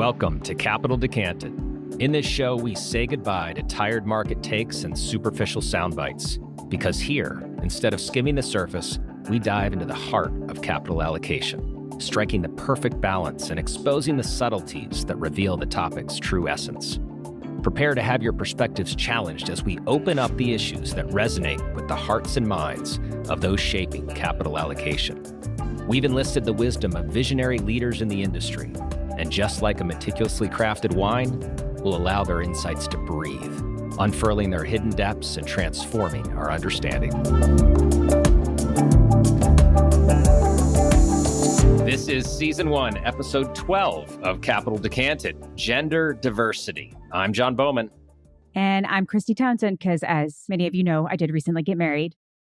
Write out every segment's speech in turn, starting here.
Welcome to Capital Decanted. In this show, we say goodbye to tired market takes and superficial sound bites. Because here, instead of skimming the surface, we dive into the heart of capital allocation, striking the perfect balance and exposing the subtleties that reveal the topic's true essence. Prepare to have your perspectives challenged as we open up the issues that resonate with the hearts and minds of those shaping capital allocation. We've enlisted the wisdom of visionary leaders in the industry, and just like a meticulously crafted wine, we'll allow their insights to breathe, unfurling their hidden depths and transforming our understanding. This is Season 1, Episode 12 of Capital Decanted, Gender Diversity. I'm John Bowman. And I'm Christy Townsend, because as many of you know, I did recently get married.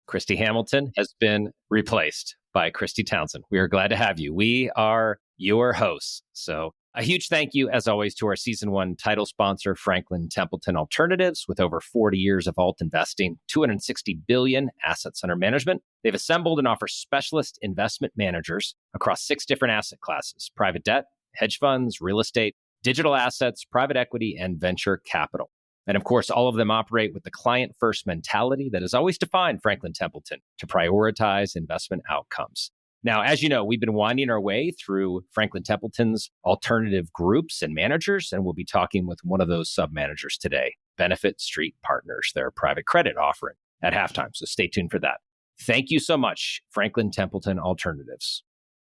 Christy Hamilton has been replaced by Christy Townsend. We are glad to have you. We are your hosts. So a huge thank you, as always, to our Season 1 title sponsor, Franklin Templeton Alternatives. With over 40 years of alt investing, 260 billion assets under management, they've assembled and offer specialist investment managers across 6 different asset classes: private debt, hedge funds, real estate, digital assets, private equity, and venture capital. And of course, all of them operate with the client-first mentality that has always defined Franklin Templeton to prioritize investment outcomes. Now, as you know, we've been winding our way through Franklin Templeton's alternative groups and managers, and we'll be talking with one of those sub-managers today, Benefit Street Partners, their private credit offering at halftime. So stay tuned for that. Thank you so much, Franklin Templeton Alternatives.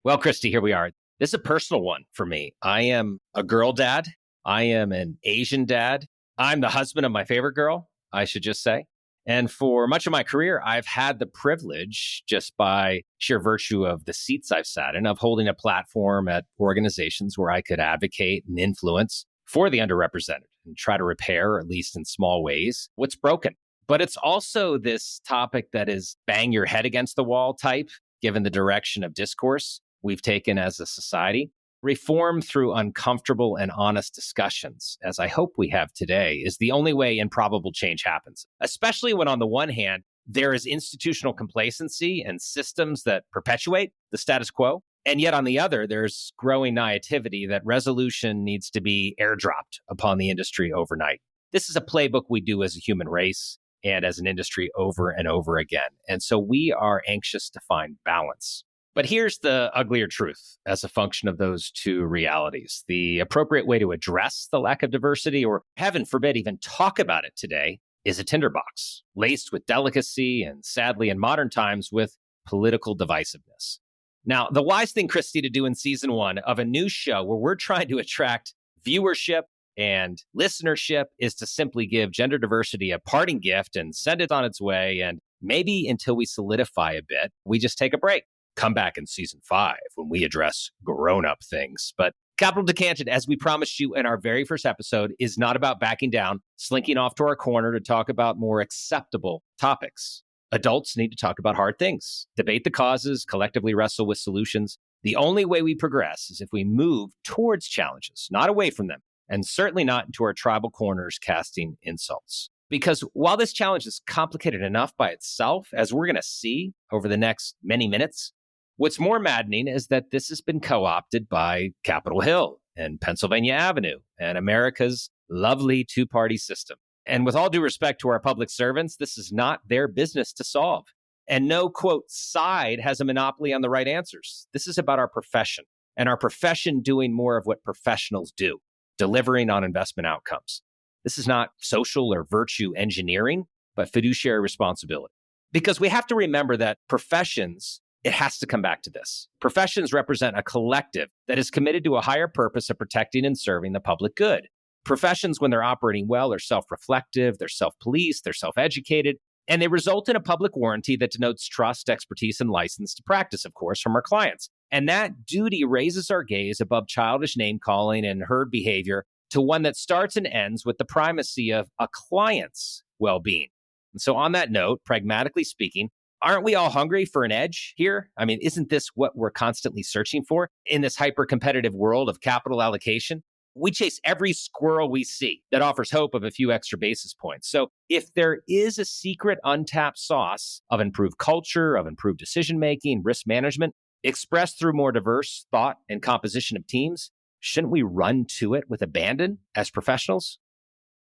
Well, Christy, here we are. This is a personal one for me. I am a girl dad. I am an Asian dad. I'm the husband of my favorite girl, I should just say. And for much of my career, I've had the privilege, just by sheer virtue of the seats I've sat in, of holding a platform at organizations where I could advocate and influence for the underrepresented and try to repair, at least in small ways, what's broken. But it's also this topic that is bang your head against the wall type, given the direction of discourse we've taken as a society. Reform through uncomfortable and honest discussions, as I hope we have today, is the only way improbable change happens, especially when on the one hand, there is institutional complacency and systems that perpetuate the status quo. And yet on the other, there's growing naivety that resolution needs to be airdropped upon the industry overnight. This is a playbook we do as a human race and as an industry over and over again. And so we are anxious to find balance. But here's the uglier truth as a function of those two realities. The appropriate way to address the lack of diversity, or heaven forbid, even talk about it today, is a tinderbox laced with delicacy and, sadly, in modern times, with political divisiveness. Now, the wise thing, Christy, to do in Season 1 of a new show where we're trying to attract viewership and listenership is to simply give gender diversity a parting gift and send it on its way. And maybe until we solidify a bit, we just take a break. Come back in Season 5 when we address grown-up things. But Capital Decanted, as we promised you in our very first episode, is not about backing down, slinking off to our corner to talk about more acceptable topics. Adults need to talk about hard things, debate the causes, collectively wrestle with solutions. The only way we progress is if we move towards challenges, not away from them, and certainly not into our tribal corners casting insults. Because while this challenge is complicated enough by itself, as we're going to see over the next many minutes, what's more maddening is that this has been co-opted by Capitol Hill and Pennsylvania Avenue and America's lovely two-party system. And with all due respect to our public servants, this is not their business to solve. And no, quote, side has a monopoly on the right answers. This is about our profession, and our profession doing more of what professionals do, delivering on investment outcomes. This is not social or virtue engineering, but fiduciary responsibility. Because we have to remember that professions, it has to come back to this. Professions represent a collective that is committed to a higher purpose of protecting and serving the public good. Professions, when they're operating well, are self-reflective, they're self-policed, they're self-educated, and they result in a public warranty that denotes trust, expertise, and license to practice, of course, from our clients. And that duty raises our gaze above childish name-calling and herd behavior to one that starts and ends with the primacy of a client's well-being. And so on that note, pragmatically speaking, aren't we all hungry for an edge here? I mean, isn't this what we're constantly searching for in this hyper-competitive world of capital allocation? We chase every squirrel we see that offers hope of a few extra basis points. So if there is a secret untapped sauce of improved culture, of improved decision-making, risk management, expressed through more diverse thought and composition of teams, shouldn't we run to it with abandon as professionals?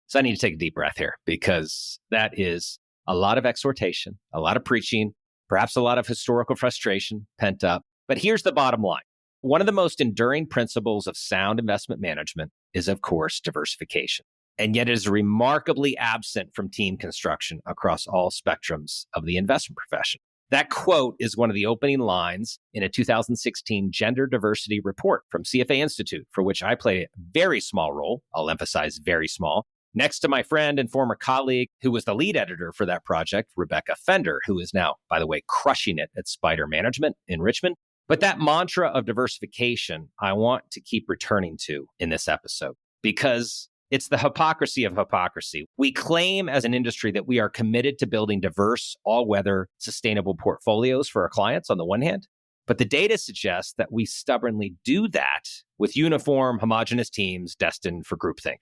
So I need to take a deep breath here because that is a lot of exhortation, a lot of preaching, perhaps a lot of historical frustration pent up. But here's the bottom line. One of the most enduring principles of sound investment management is, of course, diversification. And yet it is remarkably absent from team construction across all spectrums of the investment profession. That quote is one of the opening lines in a 2016 gender diversity report from CFA Institute, for which I played a very small role. I'll emphasize very small. Next to my friend and former colleague who was the lead editor for that project, Rebecca Fender, who is now, by the way, crushing it at Spider Management in Richmond. But that mantra of diversification, I want to keep returning to in this episode because it's the hypocrisy of hypocrisy. We claim as an industry that we are committed to building diverse, all-weather, sustainable portfolios for our clients on the one hand, but the data suggests that we stubbornly do that with uniform, homogenous teams destined for groupthink.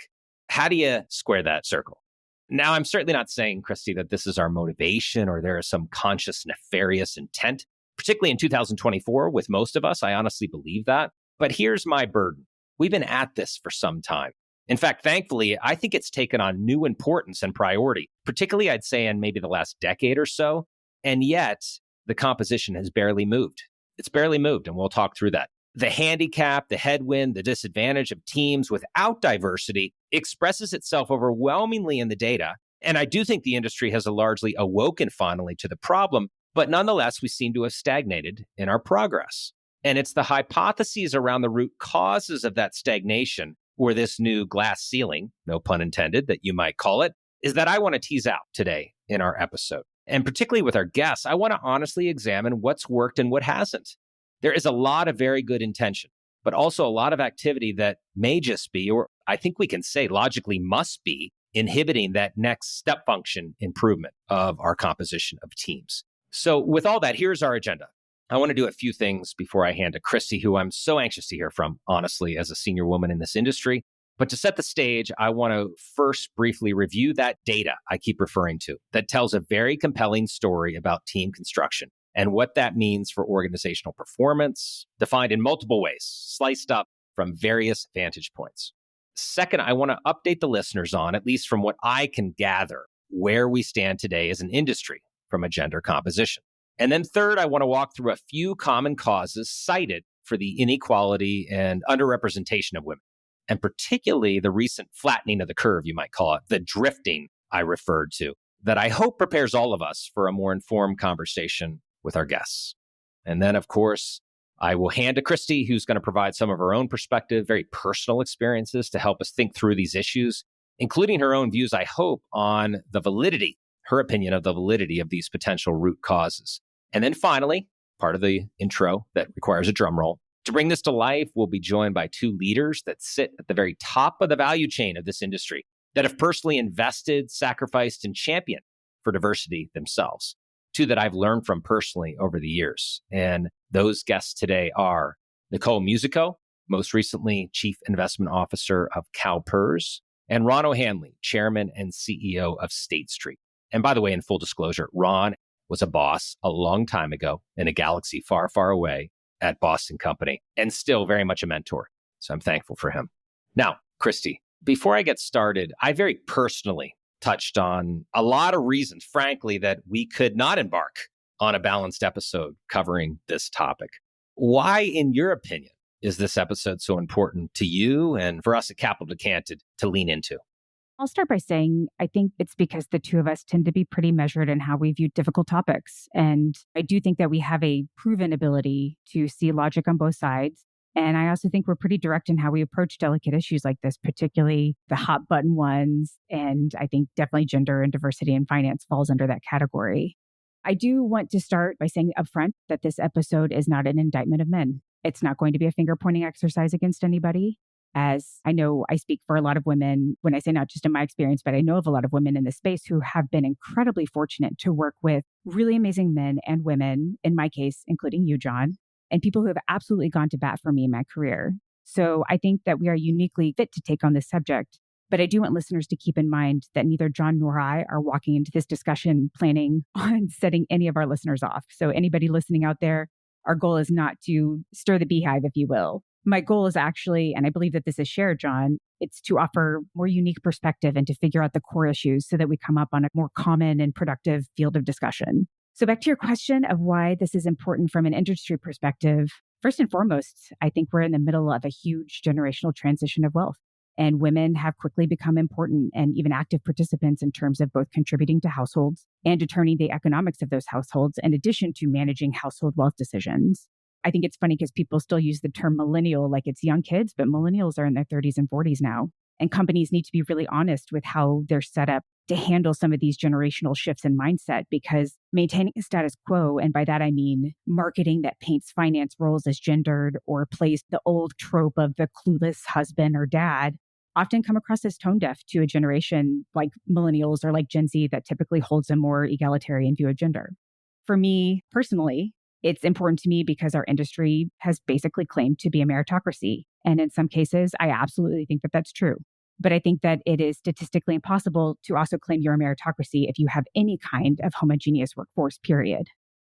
How do you square that circle? Now, I'm certainly not saying, Christy, that this is our motivation or there is some conscious, nefarious intent, particularly in 2024 with most of us. I honestly believe that. But here's my burden. We've been at this for some time. In fact, thankfully, I think it's taken on new importance and priority, particularly I'd say in maybe the last decade or so. And yet the composition has barely moved. It's barely moved, and we'll talk through that. The handicap, the headwind, the disadvantage of teams without diversity expresses itself overwhelmingly in the data. And I do think the industry has largely awoken finally to the problem, but nonetheless, we seem to have stagnated in our progress. And it's the hypotheses around the root causes of that stagnation, or this new glass ceiling, no pun intended, that you might call it, is that I want to tease out today in our episode. And particularly with our guests, I want to honestly examine what's worked and what hasn't. There is a lot of very good intention, but also a lot of activity that may just be, or I think we can say logically must be, inhibiting that next step function improvement of our composition of teams. So with all that, here's our agenda. I want to do a few things before I hand to Christy, who I'm so anxious to hear from, honestly, as a senior woman in this industry. But to set the stage, I want to first briefly review that data I keep referring to that tells a very compelling story about team construction and what that means for organizational performance, defined in multiple ways, sliced up from various vantage points. Second, I want to update the listeners on, at least from what I can gather, where we stand today as an industry from a gender composition. And then third, I want to walk through a few common causes cited for the inequality and underrepresentation of women, and particularly the recent flattening of the curve, you might call it, the drifting I referred to, that I hope prepares all of us for a more informed conversation with our guests. And then, of course, I will hand to Christy, who's going to provide some of her own perspective, very personal experiences to help us think through these issues, including her own views, I hope, on the validity, her opinion of the validity of these potential root causes. And then finally, part of the intro that requires a drum roll, to bring this to life, we'll be joined by two leaders that sit at the very top of the value chain of this industry, that have personally invested, sacrificed, and championed for diversity themselves. Two that I've learned from personally over the years. And those guests today are Nicole Musicco, most recently Chief Investment Officer of CalPERS, and Ron O'Hanley, Chairman and CEO of State Street. And by the way, in full disclosure, Ron was a boss a long time ago in a galaxy far, far away at Boston Company, and still very much a mentor. So I'm thankful for him. Now, Christy, before I get started, I very personally touched on a lot of reasons, frankly, that we could not embark on a balanced episode covering this topic. Why, in your opinion, is this episode so important to you and for us at Capital Decanted to lean into? I'll start by saying I think it's because the two of us tend to be pretty measured in how we view difficult topics. And I do think that we have a proven ability to see logic on both sides. And I also think we're pretty direct in how we approach delicate issues like this, particularly the hot button ones. And I think definitely gender and diversity in finance falls under that category. I do want to start by saying upfront that this episode is not an indictment of men. It's not going to be a finger pointing exercise against anybody. As I know, I speak for a lot of women when I say not just in my experience, but I know of a lot of women in this space who have been incredibly fortunate to work with really amazing men and women, in my case, including you, John, and people who have absolutely gone to bat for me in my career. So I think that we are uniquely fit to take on this subject. But I do want listeners to keep in mind that neither John nor I are walking into this discussion planning on setting any of our listeners off. So anybody listening out there, our goal is not to stir the beehive, if you will. My goal is actually, and I believe that this is shared, John, it's to offer more unique perspective and to figure out the core issues so that we come up on a more common and productive field of discussion. So back to your question of why this is important from an industry perspective. First and foremost, I think we're in the middle of a huge generational transition of wealth. And women have quickly become important and even active participants in terms of both contributing to households and determining the economics of those households, in addition to managing household wealth decisions. I think it's funny because people still use the term millennial like it's young kids, but millennials are in their 30s and 40s now. And companies need to be really honest with how they're set up to handle some of these generational shifts in mindset, because maintaining a status quo, and by that I mean marketing that paints finance roles as gendered or plays the old trope of the clueless husband or dad, often come across as tone deaf to a generation like millennials or like Gen Z that typically holds a more egalitarian view of gender. For me personally, it's important to me because our industry has basically claimed to be a meritocracy. And in some cases, I absolutely think that that's true. But I think that it is statistically impossible to also claim you're a meritocracy if you have any kind of homogeneous workforce, period.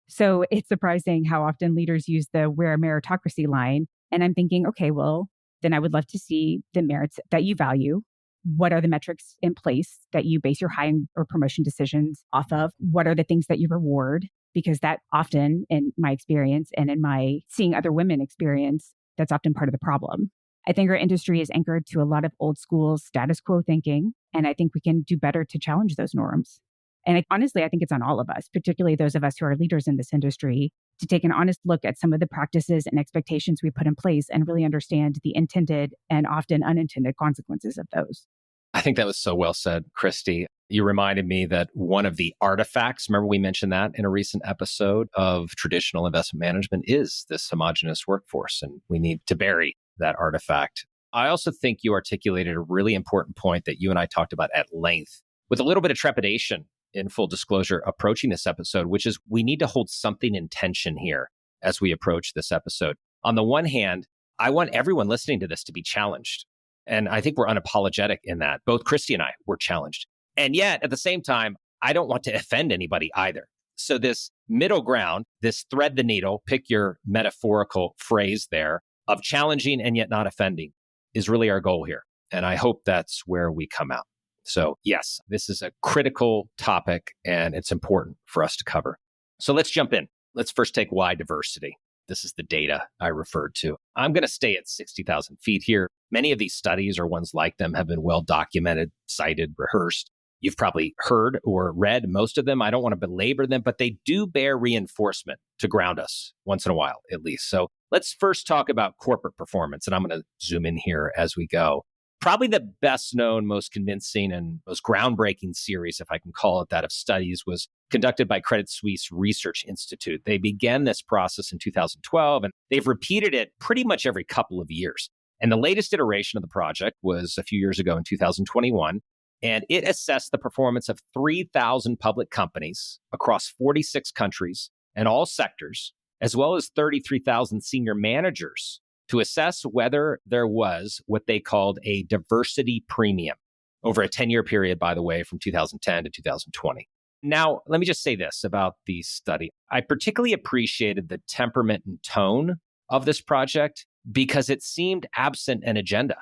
So it's surprising how often leaders use the "we're a meritocracy" line. And I'm thinking, okay, well, then I would love to see the merits that you value. What are the metrics in place that you base your hiring or promotion decisions off of? What are the things that you reward? Because that often, in my experience and in my seeing other women experience, that's often part of the problem. I think our industry is anchored to a lot of old school status quo thinking, and I think we can do better to challenge those norms. And honestly, I think it's on all of us, particularly those of us who are leaders in this industry, to take an honest look at some of the practices and expectations we put in place and really understand the intended and often unintended consequences of those. I think that was so well said, Christy. You reminded me that one of the artifacts, remember we mentioned that in a recent episode of traditional investment management, is this homogenous workforce, and we need to bury that artifact. I also think you articulated a really important point that you and I talked about at length with a little bit of trepidation, in full disclosure, approaching this episode, which is we need to hold something in tension here as we approach this episode. On the one hand, I want everyone listening to this to be challenged. And I think we're unapologetic in that. Both Christy and I were challenged. And yet, at the same time, I don't want to offend anybody either. So this middle ground, this thread the needle, pick your metaphorical phrase there, of challenging and yet not offending is really our goal here. And I hope that's where we come out. So yes, this is a critical topic and it's important for us to cover. So let's jump in. Let's first take why diversity. This is the data I referred to. I'm going to stay at 60,000 feet here. Many of these studies or ones like them have been well documented, cited, rehearsed. You've probably heard or read most of them. I don't want to belabor them, but they do bear reinforcement to ground us once in a while, at least. So let's first talk about corporate performance. And I'm going to zoom in here as we go. Probably the best known, most convincing, and most groundbreaking series, if I can call it that, of studies was conducted by Credit Suisse Research Institute. They began this process in 2012, and they've repeated it pretty much every couple of years. And the latest iteration of the project was a few years ago in 2021. And it assessed the performance of 3,000 public companies across 46 countries and all sectors, as well as 33,000 senior managers, to assess whether there was what they called a diversity premium over a 10-year period, by the way, from 2010 to 2020. Now, let me just say this about the study. I particularly appreciated the temperament and tone of this project because it seemed absent an agenda.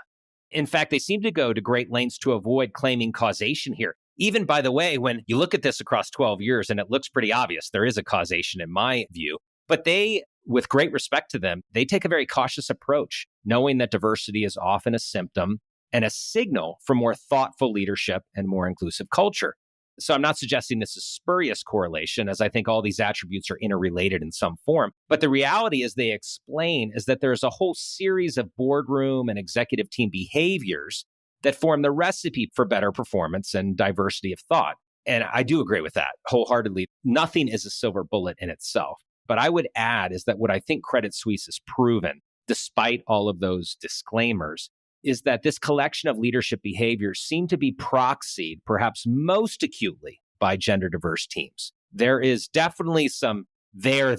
In fact, they seem to go to great lengths to avoid claiming causation here. Even, by the way, when you look at this across 12 years, and it looks pretty obvious, there is a causation in my view. But they, with great respect to them, they take a very cautious approach, knowing that diversity is often a symptom and a signal for more thoughtful leadership and more inclusive culture. So I'm not suggesting this is spurious correlation, as I think all these attributes are interrelated in some form. But the reality, as they explain, is that there's a whole series of boardroom and executive team behaviors that form the recipe for better performance and diversity of thought. And I do agree with that wholeheartedly. Nothing is a silver bullet in itself. But I would add is that what I think Credit Suisse has proven, despite all of those disclaimers, is that this collection of leadership behaviors seem to be proxied perhaps most acutely by gender diverse teams. There is definitely some there,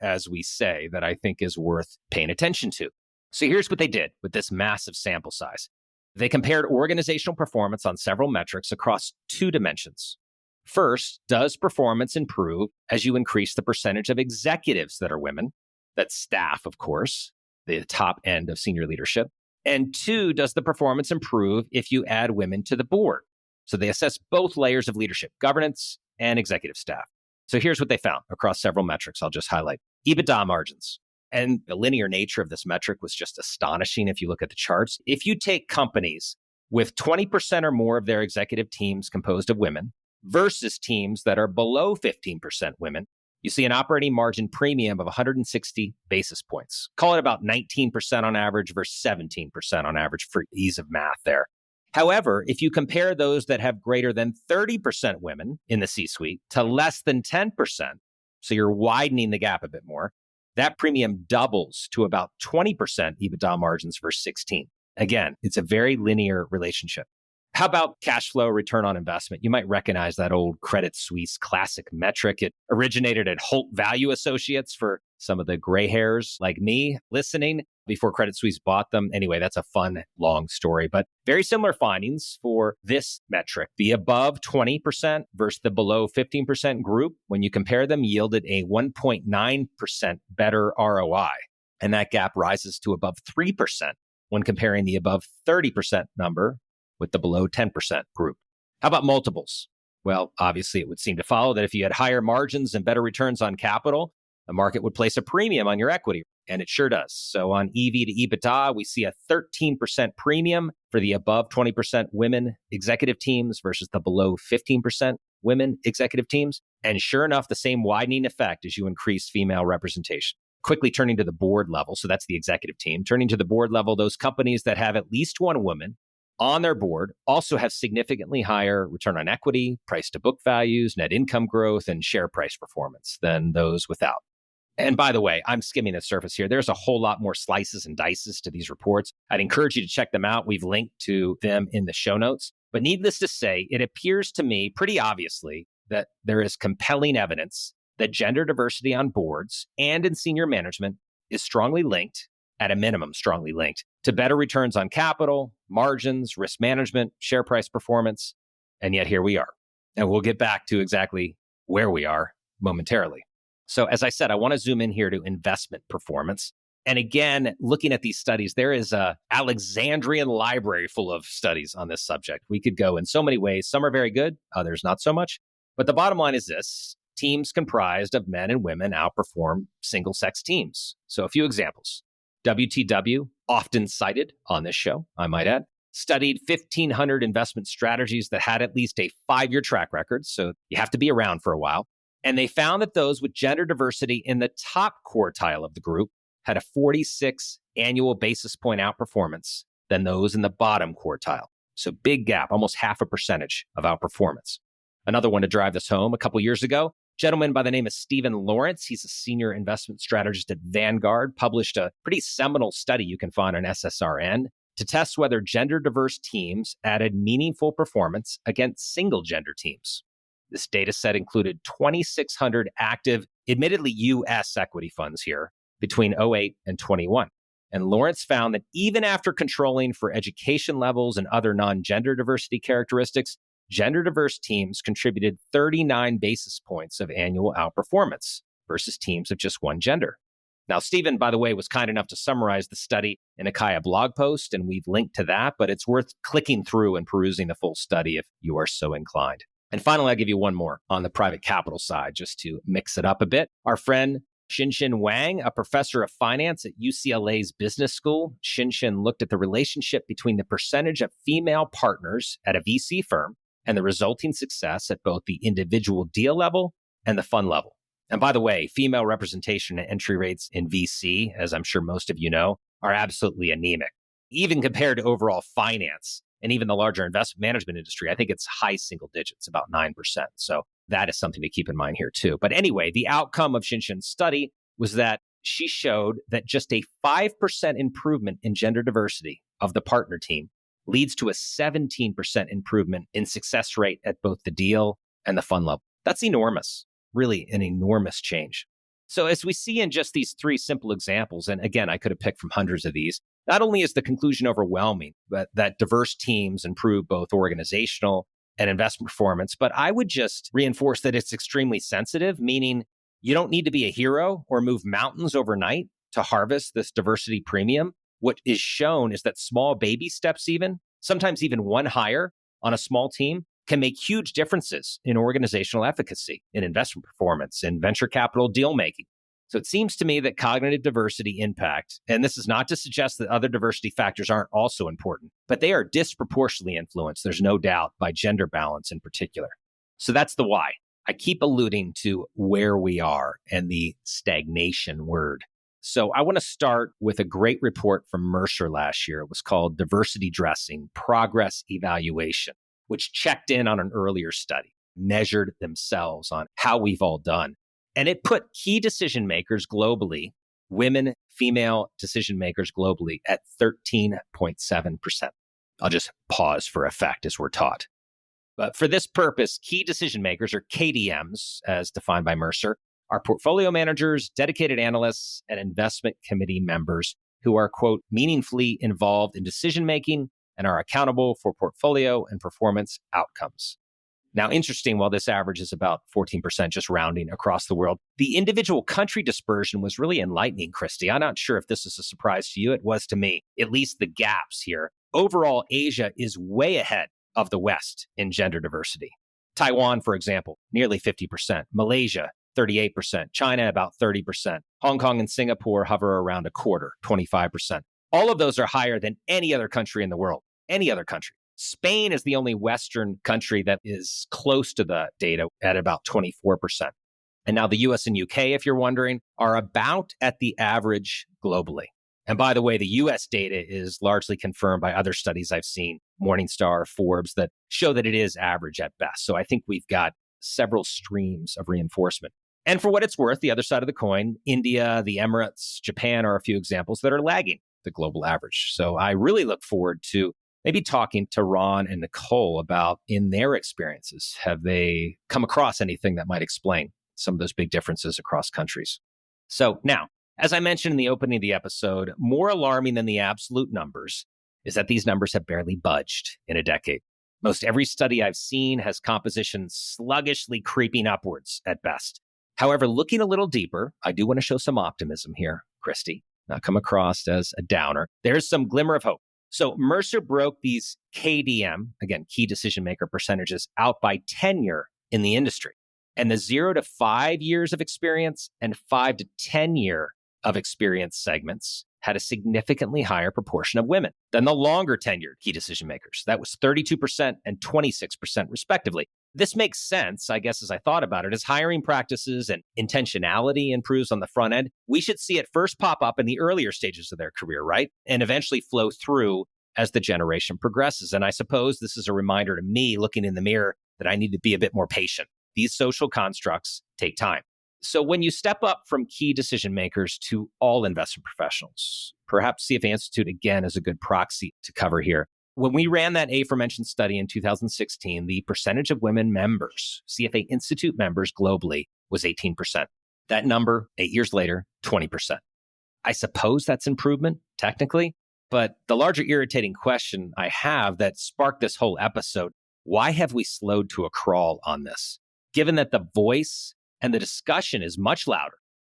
as we say, that I think is worth paying attention to. So here's what they did with this massive sample size. They compared organizational performance on several metrics across two dimensions. First, does performance improve as you increase the percentage of executives that are women? That's staff, of course. the top end of senior leadership? And 2, does the performance improve if you add women to the board? So they assess both layers of leadership, governance and executive staff. So here's what they found across several metrics I'll just highlight. EBITDA margins. And the linear nature of this metric was just astonishing if you look at the charts. If you take companies with 20% or more of their executive teams composed of women versus teams that are below 15% women, you see an operating margin premium of 160 basis points. Call it about 19% on average versus 17% on average for ease of math there. However, if you compare those that have greater than 30% women in the C-suite to less than 10%, so you're widening the gap a bit more, that premium doubles to about 20% EBITDA margins versus 16. Again, it's a very linear relationship. How about cash flow return on investment? You might recognize that old Credit Suisse classic metric. It originated at Holt Value Associates for some of the gray hairs like me listening before Credit Suisse bought them. Anyway, that's a fun, long story, but very similar findings for this metric. The above 20% versus the below 15% group, when you compare them, yielded a 1.9% better ROI. And that gap rises to above 3% when comparing the above 30% number with the below 10% group. How about multiples? Well, obviously, it would seem to follow that if you had higher margins and better returns on capital, the market would place a premium on your equity, and it sure does. So on EV to EBITDA, we see a 13% premium for the above 20% women executive teams versus the below 15% women executive teams. And sure enough, the same widening effect as you increase female representation. Quickly turning to the board level, so that's the executive team. Turning to the board level, those companies that have at least one woman on their board also have significantly higher return on equity, price to book values, net income growth, and share price performance than those without. And by the way, I'm skimming the surface here. There's a whole lot more slices and dices to these reports. I'd encourage you to check them out. We've linked to them in the show notes. But needless to say, it appears to me pretty obviously that there is compelling evidence that gender diversity on boards and in senior management is strongly linked, at a minimum, strongly linked to better returns on capital, margins, risk management, share price performance. And yet here we are. And we'll get back to exactly where we are momentarily. So as I said, I want to zoom in here to investment performance. And again, looking at these studies, there is a Alexandrian library full of studies on this subject. We could go in so many ways. Some are very good, others not so much. But the bottom line is this: teams comprised of men and women outperform single-sex teams. So a few examples. WTW, often cited on this show, I might add, studied 1,500 investment strategies that had at least a 5-year track record. So you have to be around for a while. And they found that those with gender diversity in the top quartile of the group had a 46 annual basis point outperformance than those in the bottom quartile. So big gap, almost half a percentage of outperformance. Another one to drive this home: a couple years ago, gentleman by the name of Stephen Lawrence, he's a senior investment strategist at Vanguard, published a pretty seminal study you can find on SSRN to test whether gender diverse teams added meaningful performance against single gender teams. This data set included 2,600 active, admittedly U.S. equity funds here between 2008 and 21. And Lawrence found that even after controlling for education levels and other non-gender diversity characteristics, gender diverse teams contributed 39 basis points of annual outperformance versus teams of just one gender. Now, Stephen, by the way, was kind enough to summarize the study in a Kaya blog post, and we've linked to that, but it's worth clicking through and perusing the full study if you are so inclined. And finally, I'll give you one more on the private capital side, just to mix it up a bit. Our friend Xinshin Wang, a professor of finance at UCLA's business school, Xinshin looked at the relationship between the percentage of female partners at a VC firm and the resulting success at both the individual deal level and the fund level. And by the way, female representation and entry rates in VC, as I'm sure most of you know, are absolutely anemic. Even compared to overall finance and even the larger investment management industry, I think it's high single digits, about 9%. So that is something to keep in mind here too. But anyway, the outcome of Xinshin's study was that she showed that just a 5% improvement in gender diversity of the partner team leads to a 17% improvement in success rate at both the deal and the fund level. That's enormous, really an enormous change. So as we see in just these 3 simple examples, and again, I could have picked from hundreds of these, not only is the conclusion overwhelming, but that diverse teams improve both organizational and investment performance, but I would just reinforce that it's extremely sensitive, meaning you don't need to be a hero or move mountains overnight to harvest this diversity premium, what is shown is that small baby steps, sometimes even one hire on a small team, can make huge differences in organizational efficacy, in investment performance, in venture capital deal making. So it seems to me that cognitive diversity impact, and this is not to suggest that other diversity factors aren't also important, but they are disproportionately influenced, there's no doubt, by gender balance in particular. So that's the why. I keep alluding to where we are and the stagnation word. So I want to start with a great report from Mercer last year. It was called Diversity Dressing, Progress Evaluation, which checked in on an earlier study, measured themselves on how we've all done. And it put key decision makers globally, women, female decision makers globally, at 13.7%. I'll just pause for effect as we're taught. But for this purpose, key decision makers, or KDMs, as defined by Mercer, are portfolio managers, dedicated analysts, and investment committee members who are, quote, meaningfully involved in decision making and are accountable for portfolio and performance outcomes. Now, interesting, while this average is about 14%, just rounding across the world, the individual country dispersion was really enlightening, Christy. I'm not sure if this is a surprise to you. It was to me, at least the gaps here. Overall, Asia is way ahead of the West in gender diversity. Taiwan, for example, nearly 50%. Malaysia, 38%. China, about 30%. Hong Kong and Singapore hover around a quarter, 25%. All of those are higher than any other country in the world, any other country. Spain is the only Western country that is close to the data at about 24%. And now the US and UK, if you're wondering, are about at the average globally. And by the way, the US data is largely confirmed by other studies I've seen, Morningstar, Forbes, that show that it is average at best. So I think we've got several streams of reinforcement. And for what it's worth, the other side of the coin, India, the Emirates, Japan are a few examples that are lagging the global average. So I really look forward to maybe talking to Ron and Nicole about, in their experiences, have they come across anything that might explain some of those big differences across countries? So now, as I mentioned in the opening of the episode, more alarming than the absolute numbers is that these numbers have barely budged in a decade. Most every study I've seen has composition sluggishly creeping upwards at best. However, looking a little deeper, I do want to show some optimism here, Christy, not come across as a downer. There's some glimmer of hope. So Mercer broke these KDM, again, key decision maker percentages, out by tenure in the industry. And the 0 to 5 years of experience and 5 to 10 year of experience segments had a significantly higher proportion of women than the longer tenured key decision makers. That was 32% and 26% respectively. This makes sense, I guess, as I thought about it. As hiring practices and intentionality improves on the front end, we should see it first pop up in the earlier stages of their career, right? And eventually flow through as the generation progresses. And I suppose this is a reminder to me, looking in the mirror, that I need to be a bit more patient. These social constructs take time. So when you step up from key decision makers to all investment professionals, perhaps CFA Institute, again, is a good proxy to cover here. When we ran that aforementioned study in 2016, the percentage of women members, CFA Institute members globally, was 18%. That number, 8 years later, 20%. I suppose that's improvement, technically, but the larger irritating question I have that sparked this whole episode, why have we slowed to a crawl on this? Given that the voice and the discussion is much louder.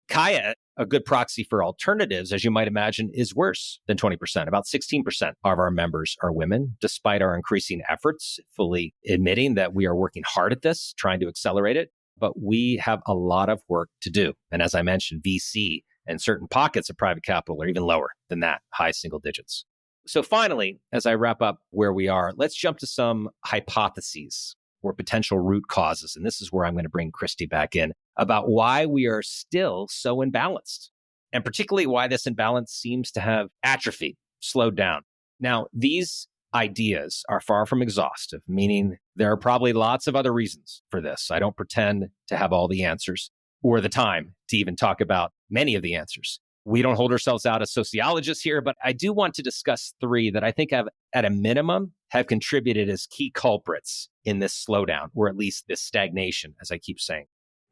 Kaya, a good proxy for alternatives, as you might imagine, is worse than 20%. About 16% of our members are women, despite our increasing efforts, fully admitting that we are working hard at this, trying to accelerate it. But we have a lot of work to do. And as I mentioned, VC and certain pockets of private capital are even lower than that, high single digits. So finally, as I wrap up where we are, let's jump to some hypotheses or potential root causes. And this is where I'm going to bring Christy back in about why we are still so imbalanced, and particularly why this imbalance seems to have atrophied, slowed down. Now, these ideas are far from exhaustive, meaning there are probably lots of other reasons for this. I don't pretend to have all the answers or the time to even talk about many of the answers. We don't hold ourselves out as sociologists here, but I do want to discuss three that I think have, at a minimum, have contributed as key culprits in this slowdown, or at least this stagnation, as I keep saying.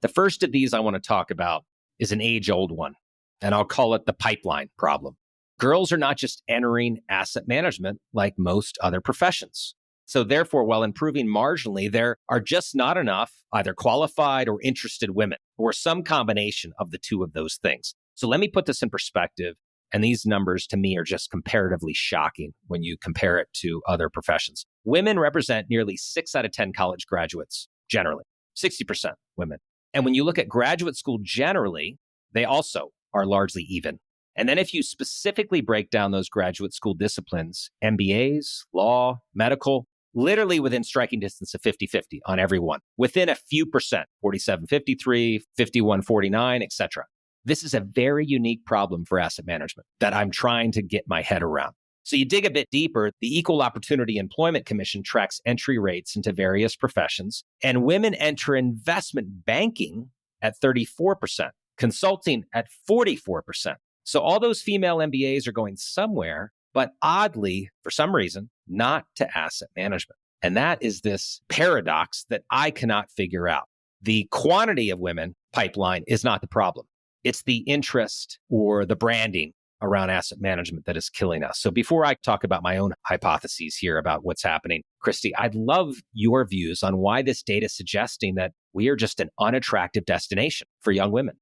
The first of these I want to talk about is an age-old one, and I'll call it the pipeline problem. Girls are not just entering asset management like most other professions. So therefore, while improving marginally, there are just not enough either qualified or interested women, or some combination of the two of those things. So let me put this in perspective. And these numbers to me are just comparatively shocking when you compare it to other professions. Women represent nearly 6 out of 10 college graduates, generally, 60% women. And when you look at graduate school generally, they also are largely even. And then if you specifically break down those graduate school disciplines, MBAs, law, medical, literally within striking distance of 50-50 on every one, within a few percent, 47-53, 51-49, et cetera. This is a very unique problem for asset management that I'm trying to get my head around. So you dig a bit deeper, the Equal Opportunity Employment Commission tracks entry rates into various professions, and women enter investment banking at 34%, consulting at 44%. So all those female MBAs are going somewhere, but oddly, for some reason, not to asset management. And that is this paradox that I cannot figure out. The quantity of women pipeline is not the problem. It's the interest or the branding around asset management that is killing us. So before I talk about my own hypotheses here about what's happening, Christy, I'd love your views on why this data is suggesting that we are just an unattractive destination for young women.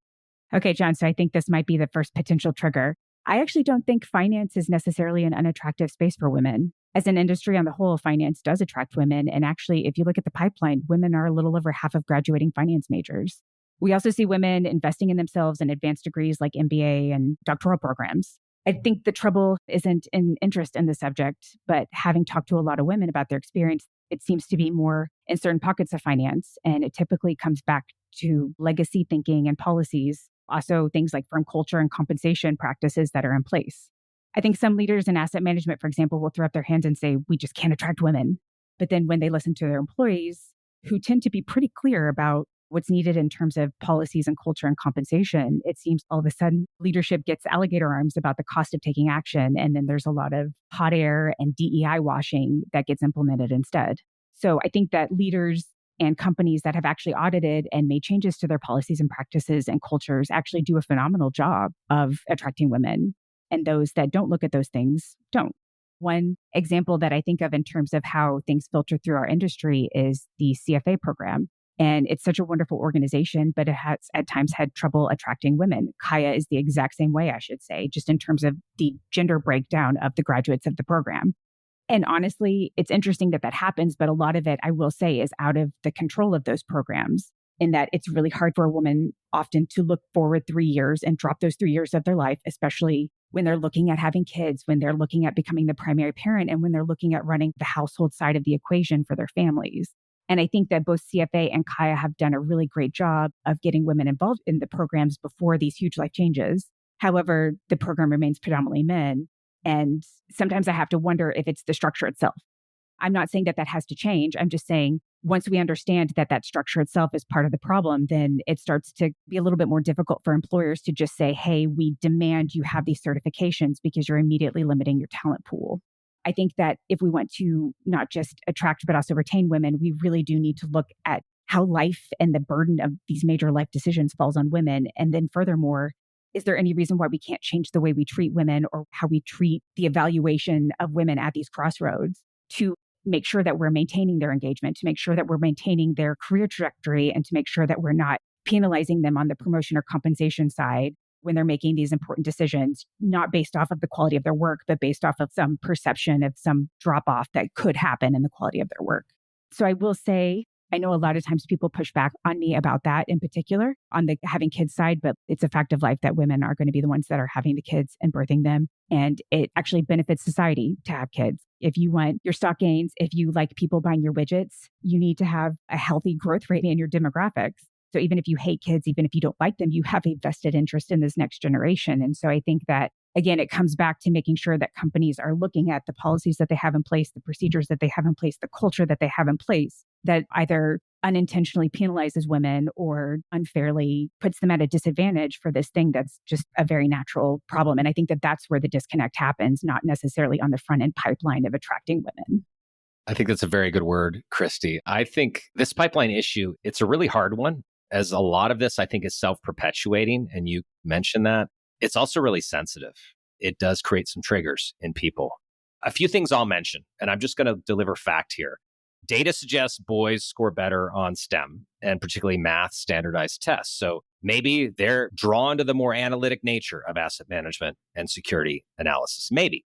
Okay, John, so I think this might be the first potential trigger. I actually don't think finance is necessarily an unattractive space for women. As an industry on the whole, finance does attract women. And actually, if you look at the pipeline, women are a little over half of graduating finance majors. We also see women investing in themselves in advanced degrees like MBA and doctoral programs. I think the trouble isn't in interest in the subject, but having talked to a lot of women about their experience, it seems to be more in certain pockets of finance. And it typically comes back to legacy thinking and policies, also things like firm culture and compensation practices that are in place. I think some leaders in asset management, for example, will throw up their hands and say, we just can't attract women. But then when they listen to their employees, who tend to be pretty clear about what's needed in terms of policies and culture and compensation, it seems all of a sudden leadership gets alligator arms about the cost of taking action. And then there's a lot of hot air and DEI washing that gets implemented instead. So I think that leaders and companies that have actually audited and made changes to their policies and practices and cultures actually do a phenomenal job of attracting women. And those that don't look at those things don't. One example that I think of in terms of how things filter through our industry is the CFA program. And it's such a wonderful organization, but it has at times had trouble attracting women. Kaya is the exact same way, I should say, just in terms of the gender breakdown of the graduates of the program. And honestly, it's interesting that that happens, but a lot of it, I will say, is out of the control of those programs, in that it's really hard for a woman often to look forward 3 years and drop those 3 years of their life, especially when they're looking at having kids, when they're looking at becoming the primary parent, and when they're looking at running the household side of the equation for their families. And I think that both CFA and Kaya have done a really great job of getting women involved in the programs before these huge life changes. However, the program remains predominantly men. And sometimes I have to wonder if it's the structure itself. I'm not saying that that has to change. I'm just saying once we understand that that structure itself is part of the problem, then it starts to be a little bit more difficult for employers to just say, hey, we demand you have these certifications, because you're immediately limiting your talent pool. I think that if we want to not just attract, but also retain women, we really do need to look at how life and the burden of these major life decisions falls on women. And then furthermore, is there any reason why we can't change the way we treat women or how we treat the evaluation of women at these crossroads to make sure that we're maintaining their engagement, to make sure that we're maintaining their career trajectory, and to make sure that we're not penalizing them on the promotion or compensation side when they're making these important decisions, not based off of the quality of their work, but based off of some perception of some drop off that could happen in the quality of their work. So I will say, I know a lot of times people push back on me about that in particular on the having kids side, but it's a fact of life that women are going to be the ones that are having the kids and birthing them. And it actually benefits society to have kids. If you want your stock gains, if you like people buying your widgets, you need to have a healthy growth rate in your demographics. So even if you hate kids, even if you don't like them, you have a vested interest in this next generation. And so I think that, again, it comes back to making sure that companies are looking at the policies that they have in place, the procedures that they have in place, the culture that they have in place that either unintentionally penalizes women or unfairly puts them at a disadvantage for this thing that's just a very natural problem. And I think that that's where the disconnect happens, not necessarily on the front end pipeline of attracting women. I think that's a very good word, Christy. I think this pipeline issue, it's a really hard one, as a lot of this, I think, is self-perpetuating. And you mentioned that. It's also really sensitive. It does create some triggers in people. A few things I'll mention, and I'm just going to deliver fact here. Data suggests boys score better on STEM and particularly math standardized tests. So maybe they're drawn to the more analytic nature of asset management and security analysis. Maybe.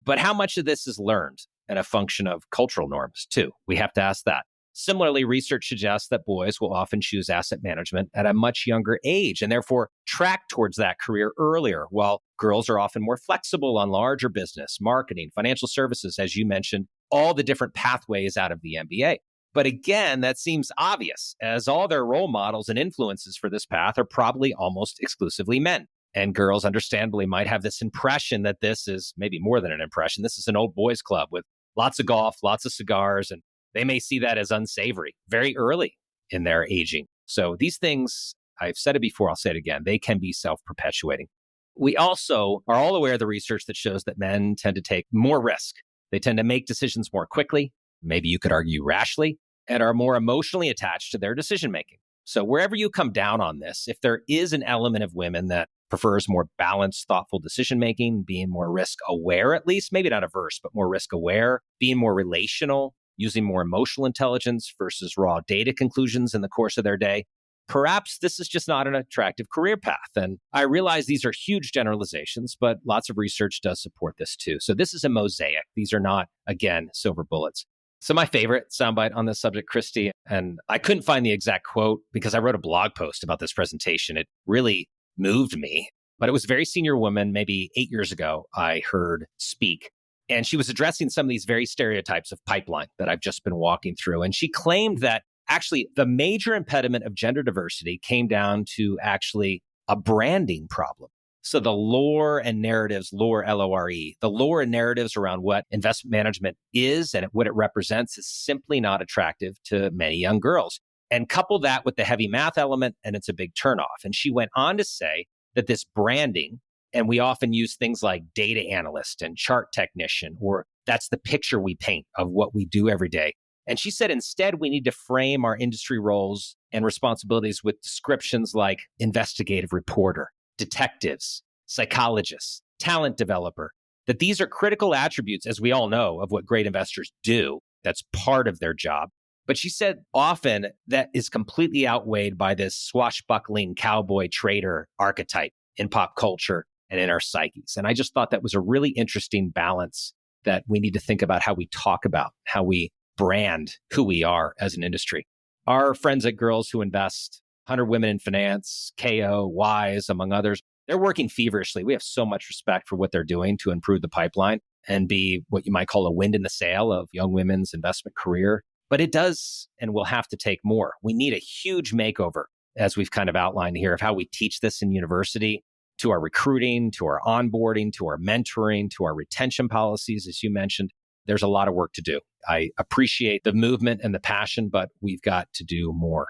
But how much of this is learned and a function of cultural norms, too? We have to ask that. Similarly, research suggests that boys will often choose asset management at a much younger age and therefore track towards that career earlier, while girls are often more flexible on larger business, marketing, financial services, as you mentioned, all the different pathways out of the MBA. But again, that seems obvious, as all their role models and influences for this path are probably almost exclusively men. And girls, understandably, might have this impression that this is maybe more than an impression. This is an old boys club with lots of golf, lots of cigars, and they may see that as unsavory very early in their aging. So these things, I've said it before, I'll say it again, they can be self-perpetuating. We also are all aware of the research that shows that men tend to take more risk. They tend to make decisions more quickly, maybe you could argue rashly, and are more emotionally attached to their decision-making. So wherever you come down on this, if there is an element of women that prefers more balanced, thoughtful decision-making, being more risk-aware at least, maybe not averse, but more risk-aware, being more relational, using more emotional intelligence versus raw data conclusions in the course of their day, perhaps this is just not an attractive career path. And I realize these are huge generalizations, but lots of research does support this too. So this is a mosaic. These are not, again, silver bullets. So my favorite soundbite on this subject, Christy, and I couldn't find the exact quote because I wrote a blog post about this presentation. It really moved me, but it was a very senior woman, maybe 8 years ago, I heard speak. And she was addressing some of these very stereotypes of pipeline that I've just been walking through. And she claimed that actually the major impediment of gender diversity came down to actually a branding problem. So the lore and narratives, lore, L-O-R-E, the lore and narratives around what investment management is and what it represents is simply not attractive to many young girls. And couple that with the heavy math element, and it's a big turnoff. And she went on to say that this branding, and we often use things like data analyst and chart technician, or that's the picture we paint of what we do every day. And she said, instead, we need to frame our industry roles and responsibilities with descriptions like investigative reporter, detectives, psychologists, talent developer, that these are critical attributes, as we all know, of what great investors do. That's part of their job. But she said often that is completely outweighed by this swashbuckling cowboy trader archetype in pop culture and in our psyches. And I just thought that was a really interesting balance that we need to think about how we talk about, how we brand who we are as an industry. Our friends at Girls Who Invest, 100 Women in Finance, KO, Wise, among others, they're working feverishly. We have so much respect for what they're doing to improve the pipeline and be what you might call a wind in the sail of young women's investment career. But it does and will have to take more. We need a huge makeover, as we've kind of outlined here, of how we teach this in university, to our recruiting, to our onboarding, to our mentoring, to our retention policies, as you mentioned. There's a lot of work to do. I appreciate the movement and the passion, but we've got to do more.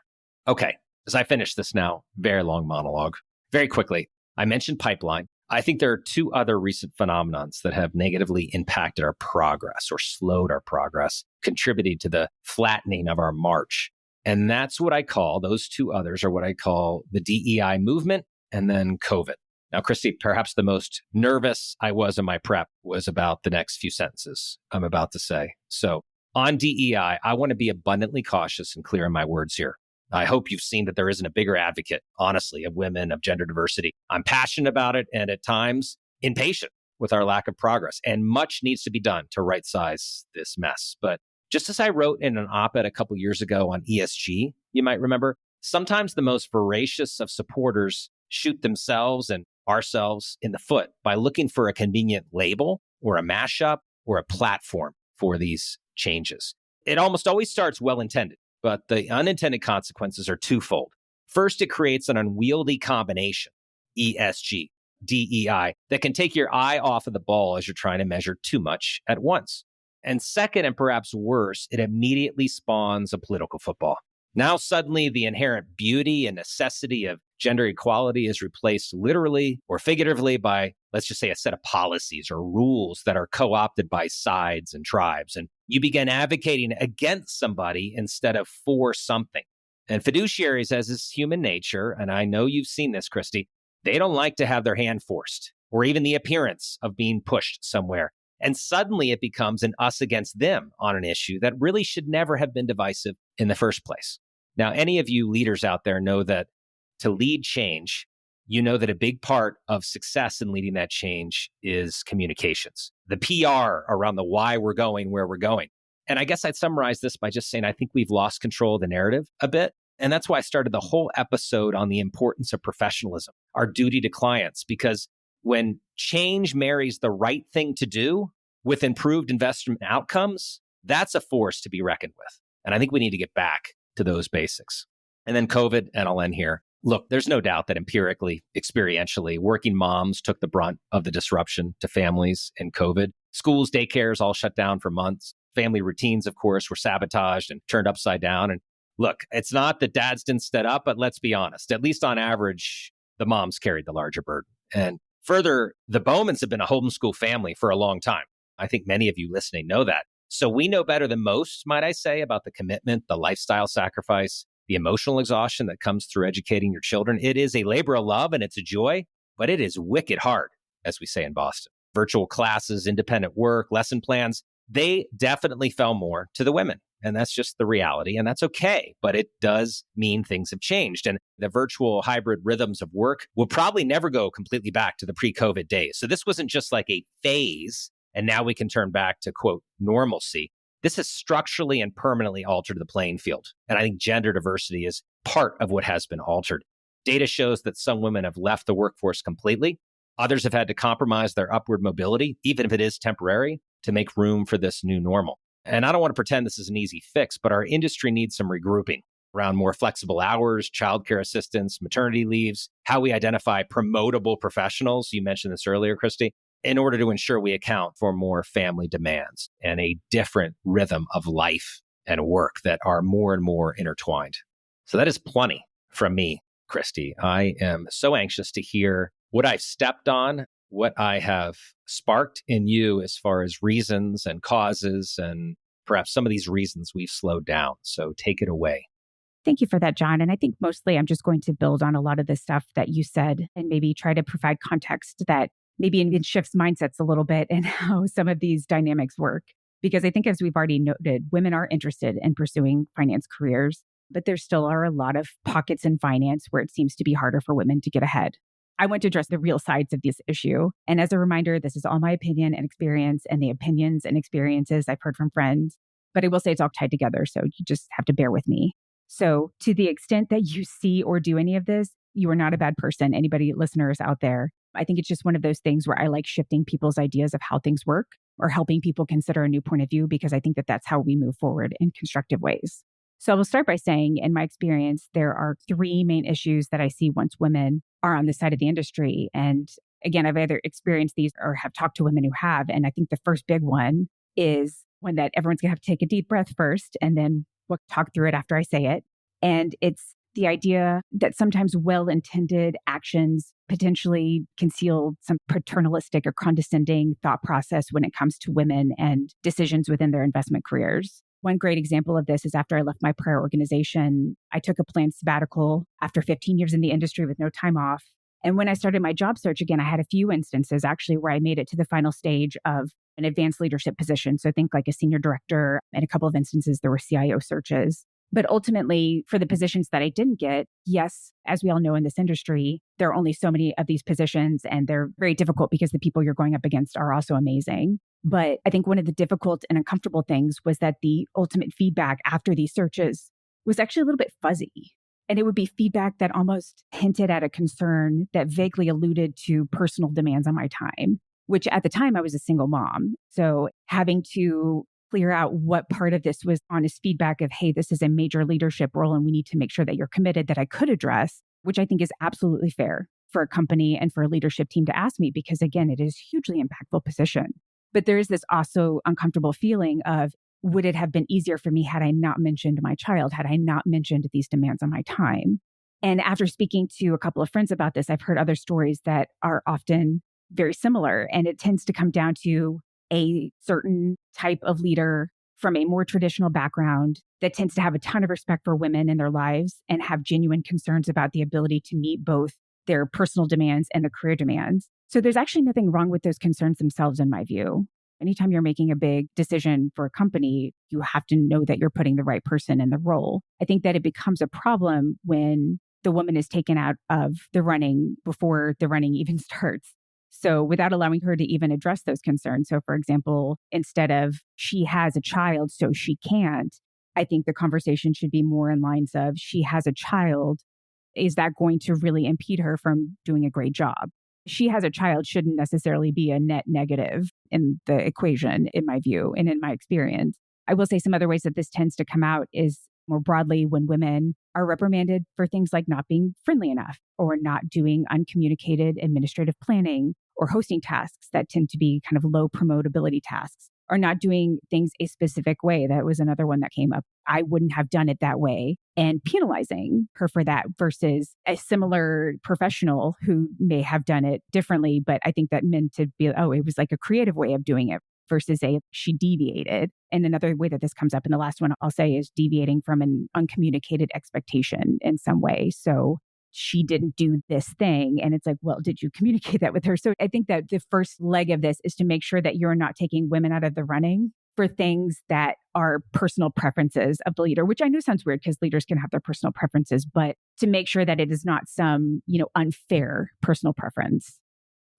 Okay, as I finish this now, very long monologue, very quickly, I mentioned pipeline. I think there are two other recent phenomenons that have negatively impacted our progress or slowed our progress, contributing to the flattening of our march. And that's what I call, those two others are what I call the DEI movement and then COVID. Now, Christy, perhaps the most nervous I was in my prep was about the next few sentences I'm about to say. So on DEI, I want to be abundantly cautious and clear in my words here. I hope you've seen that there isn't a bigger advocate, honestly, of women, of gender diversity. I'm passionate about it and at times impatient with our lack of progress. And much needs to be done to right size this mess. But just as I wrote in an op-ed a couple years ago on ESG, you might remember, sometimes the most voracious of supporters shoot themselves and ourselves in the foot by looking for a convenient label or a mashup or a platform for these changes. It almost always starts well-intended, but the unintended consequences are twofold. First, it creates an unwieldy combination, ESG, DEI, that can take your eye off of the ball as you're trying to measure too much at once. And second, and perhaps worse, it immediately spawns a political football. Now suddenly the inherent beauty and necessity of gender equality is replaced literally or figuratively by, let's just say, a set of policies or rules that are co-opted by sides and tribes. And you begin advocating against somebody instead of for something. And fiduciaries, as is human nature, and I know you've seen this, Christy, they don't like to have their hand forced or even the appearance of being pushed somewhere. And suddenly it becomes an us against them on an issue that really should never have been divisive in the first place. Now, any of you leaders out there know that to lead change, you know that a big part of success in leading that change is communications, the PR around the why we're going where we're going. And I guess I'd summarize this by just saying I think we've lost control of the narrative a bit. And that's why I started the whole episode on the importance of professionalism, our duty to clients, because when change marries the right thing to do with improved investment outcomes, that's a force to be reckoned with. And I think we need to get back to those basics. And then COVID, and I'll end here. Look, there's no doubt that empirically, experientially, working moms took the brunt of the disruption to families in COVID. Schools, daycares all shut down for months. Family routines, of course, were sabotaged and turned upside down. And look, it's not that dads didn't step up, but let's be honest, at least on average, the moms carried the larger burden. And further, the Bowmans have been a homeschool family for a long time. I think many of you listening know that. So we know better than most, might I say, about the commitment, the lifestyle sacrifice, the emotional exhaustion that comes through educating your children. It is a labor of love and it's a joy, but it is wicked hard, as we say in Boston. Virtual classes, independent work, lesson plans, they definitely fell more to the women. And that's just the reality. And that's okay. But it does mean things have changed. And the virtual hybrid rhythms of work will probably never go completely back to the pre-COVID days. So this wasn't just like a phase, and now we can turn back to, quote, normalcy. This has structurally and permanently altered the playing field. And I think gender diversity is part of what has been altered. Data shows that some women have left the workforce completely. Others have had to compromise their upward mobility, even if it is temporary, to make room for this new normal. And I don't want to pretend this is an easy fix, but our industry needs some regrouping around more flexible hours, childcare assistance, maternity leaves, how we identify promotable professionals. You mentioned this earlier, Christy, in order to ensure we account for more family demands and a different rhythm of life and work that are more and more intertwined. So that is plenty from me, Christy. I am so anxious to hear what I've stepped on, what I have sparked in you as far as reasons and causes, and perhaps some of these reasons we've slowed down. So take it away. Thank you for that, John. And I think mostly I'm just going to build on a lot of the stuff that you said and maybe try to provide context that maybe even shifts mindsets a little bit and how some of these dynamics work. Because I think, as we've already noted, women are interested in pursuing finance careers, but there still are a lot of pockets in finance where it seems to be harder for women to get ahead. I want to address the real sides of this issue. And as a reminder, this is all my opinion and experience and the opinions and experiences I've heard from friends. But I will say it's all tied together, so you just have to bear with me. So to the extent that you see or do any of this, you are not a bad person. Anybody, listeners out there, I think it's just one of those things where I like shifting people's ideas of how things work or helping people consider a new point of view, because I think that that's how we move forward in constructive ways. So I will start by saying, in my experience, there are three main issues that I see once women are on the side of the industry. And again, I've either experienced these or have talked to women who have. And I think the first big one is one that everyone's going to have to take a deep breath first, and then we'll talk through it after I say it. And it's the idea that sometimes well-intended actions potentially conceal some paternalistic or condescending thought process when it comes to women and decisions within their investment careers. One great example of this is after I left my prior organization, I took a planned sabbatical after 15 years in the industry with no time off. And when I started my job search again, I had a few instances actually where I made it to the final stage of an advanced leadership position. So think like a senior director, and a couple of instances there were CIO searches. But ultimately, for the positions that I didn't get, yes, as we all know in this industry, there are only so many of these positions, and they're very difficult because the people you're going up against are also amazing. But I think one of the difficult and uncomfortable things was that the ultimate feedback after these searches was actually a little bit fuzzy. And it would be feedback that almost hinted at a concern that vaguely alluded to personal demands on my time, which at the time I was a single mom. So having to clear out what part of this was honest feedback of, hey, this is a major leadership role and we need to make sure that you're committed, that I could address, which I think is absolutely fair for a company and for a leadership team to ask me, because again, it is a hugely impactful position. But there is this also uncomfortable feeling of, would it have been easier for me had I not mentioned my child, had I not mentioned these demands on my time? And after speaking to a couple of friends about this, I've heard other stories that are often very similar. And it tends to come down to a certain type of leader from a more traditional background that tends to have a ton of respect for women in their lives and have genuine concerns about the ability to meet both their personal demands and the career demands. So there's actually nothing wrong with those concerns themselves, in my view. Anytime you're making a big decision for a company, you have to know that you're putting the right person in the role. I think that it becomes a problem when the woman is taken out of the running before the running even starts. So without allowing her to even address those concerns. So for example, instead of she has a child, so she can't, I think the conversation should be more in lines of she has a child. Is that going to really impede her from doing a great job? She has a child shouldn't necessarily be a net negative in the equation, in my view, and in my experience. I will say some other ways that this tends to come out is more broadly when women are reprimanded for things like not being friendly enough or not doing uncommunicated administrative planning or hosting tasks that tend to be kind of low promotability tasks or not doing things a specific way. That was another one that came up. I wouldn't have done it that way and penalizing her for that versus a similar professional who may have done it differently. But I think that meant to be, oh, it was like a creative way of doing it versus she deviated. And another way that this comes up in the last one I'll say is deviating from an uncommunicated expectation in some way. So she didn't do this thing. And it's like, well, did you communicate that with her? So I think that the first leg of this is to make sure that you're not taking women out of the running for things that are personal preferences of the leader, which I know sounds weird because leaders can have their personal preferences, but to make sure that it is not some, unfair personal preference.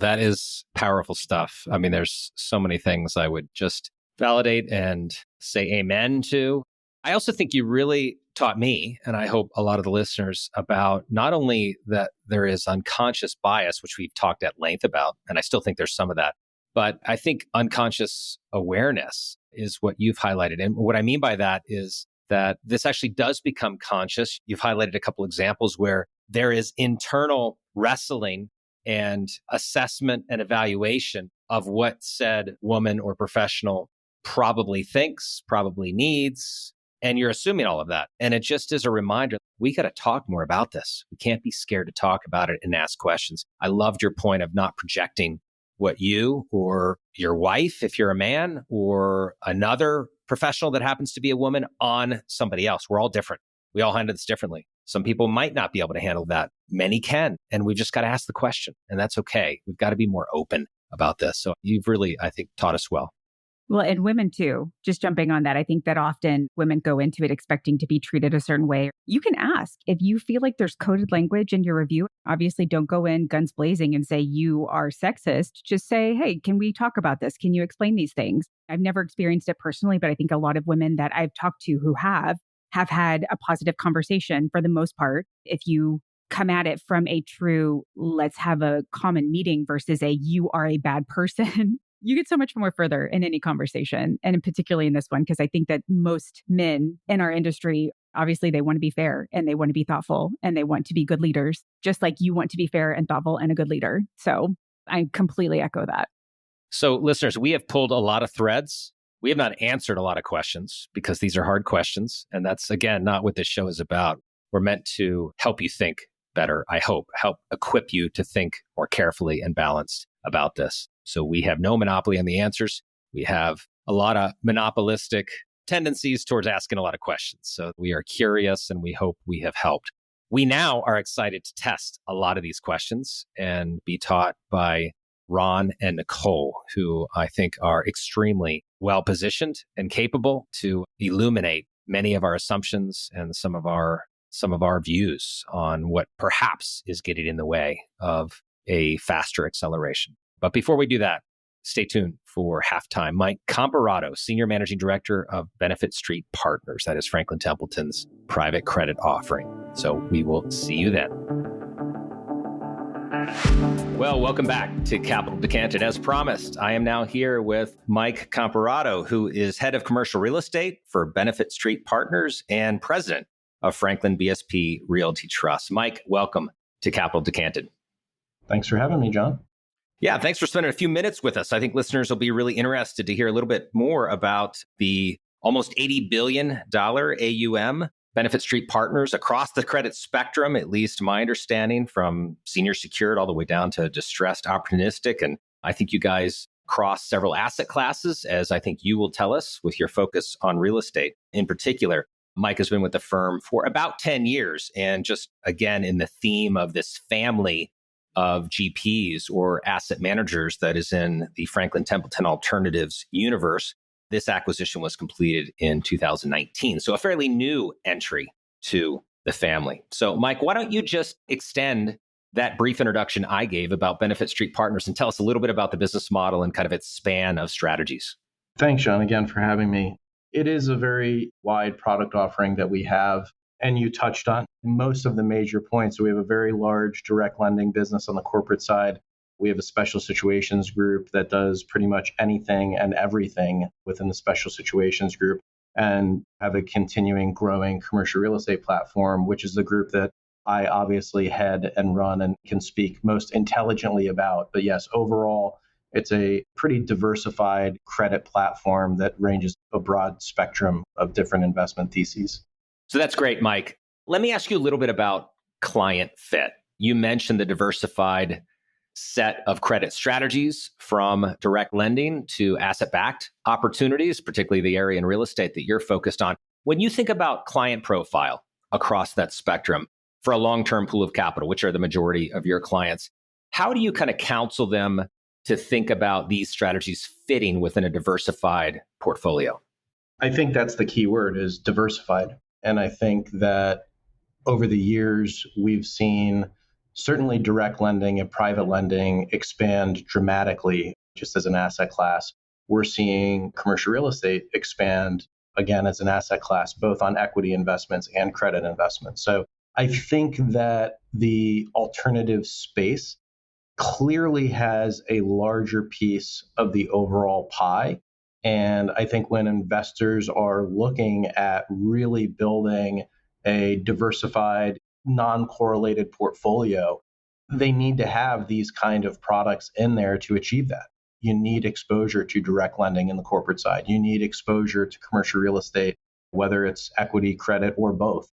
That is powerful stuff. I mean, there's so many things I would just validate and say amen to. I also think you really taught me, and I hope a lot of the listeners, about not only that there is unconscious bias, which we've talked at length about, and I still think there's some of that, but I think unconscious awareness is what you've highlighted. And what I mean by that is that this actually does become conscious. You've highlighted a couple examples where there is internal wrestling and assessment and evaluation of what said woman or professional probably thinks, probably needs, and you're assuming all of that. And it just is a reminder, we got to talk more about this. We can't be scared to talk about it and ask questions. I loved your point of not projecting what you or your wife, if you're a man, or another professional that happens to be a woman on somebody else. We're all different. We all handle this differently. Some people might not be able to handle that. Many can. And we've just got to ask the question. And that's okay. We've got to be more open about this. So you've really, I think, taught us well. Well, and women too, just jumping on that, I think that often women go into it expecting to be treated a certain way. You can ask if you feel like there's coded language in your review. Obviously, don't go in guns blazing and say you are sexist. Just say, hey, can we talk about this? Can you explain these things? I've never experienced it personally, but I think a lot of women that I've talked to who have had a positive conversation for the most part. If you come at it from a true, let's have a common meeting versus a you are a bad person, you get so much more further in any conversation. And particularly in this one, because I think that most men in our industry, obviously they want to be fair and they want to be thoughtful and they want to be good leaders, just like you want to be fair and thoughtful and a good leader. So I completely echo that. So listeners, we have pulled a lot of threads. We have not answered a lot of questions because these are hard questions. And that's, again, not what this show is about. We're meant to help you think better, I hope, help equip you to think more carefully and balanced about this. So we have no monopoly on the answers. We have a lot of monopolistic tendencies towards asking a lot of questions. So we are curious and we hope we have helped. We now are excited to test a lot of these questions and be taught by Ron and Nicole, who I think are extremely well positioned and capable to illuminate many of our assumptions and some of our views on what perhaps is getting in the way of a faster acceleration. But before we do that, stay tuned for halftime. Mike Comparato, Senior Managing Director of Benefit Street Partners. That is Franklin Templeton's private credit offering. So we will see you then. Well, welcome back to Capital Decanted. As promised, I am now here with Mike Comparato, who is Head of Commercial Real Estate for Benefit Street Partners and President of Franklin BSP Realty Trust. Mike, welcome to Capital Decanted. Thanks for having me, John. Yeah, thanks for spending a few minutes with us. I think listeners will be really interested to hear a little bit more about the almost $80 billion AUM Benefit Street Partners across the credit spectrum, at least my understanding, from senior secured all the way down to distressed opportunistic. And I think you guys cross several asset classes, as I think you will tell us with your focus on real estate in particular. Mike has been with the firm for about 10 years. And just again, in the theme of this family of GPs or asset managers that is in the Franklin Templeton Alternatives universe. This acquisition was completed in 2019. So a fairly new entry to the family. So Mike, why don't you just extend that brief introduction I gave about Benefit Street Partners and tell us a little bit about the business model and kind of its span of strategies. Thanks, John, again for having me. It is a very wide product offering that we have, and you touched on most of the major points. So we have a very large direct lending business on the corporate side. We have a special situations group that does pretty much anything and everything within the special situations group, and have a continuing growing commercial real estate platform, which is the group that I obviously head and run and can speak most intelligently about. But yes, overall, it's a pretty diversified credit platform that ranges a broad spectrum of different investment theses. So that's great, Mike. Let me ask you a little bit about client fit. You mentioned the diversified set of credit strategies from direct lending to asset-backed opportunities, particularly the area in real estate that you're focused on. When you think about client profile across that spectrum for a long-term pool of capital, which are the majority of your clients, how do you kind of counsel them to think about these strategies fitting within a diversified portfolio? I think that's the key word, is diversified. And I think that over the years, we've seen certainly direct lending and private lending expand dramatically just as an asset class. We're seeing commercial real estate expand again as an asset class, both on equity investments and credit investments. So I think that the alternative space clearly has a larger piece of the overall pie. And I think when investors are looking at really building a diversified, non-correlated portfolio, they need to have these kind of products in there to achieve that. You need exposure to direct lending in the corporate side. You need exposure to commercial real estate, whether it's equity, credit, or both.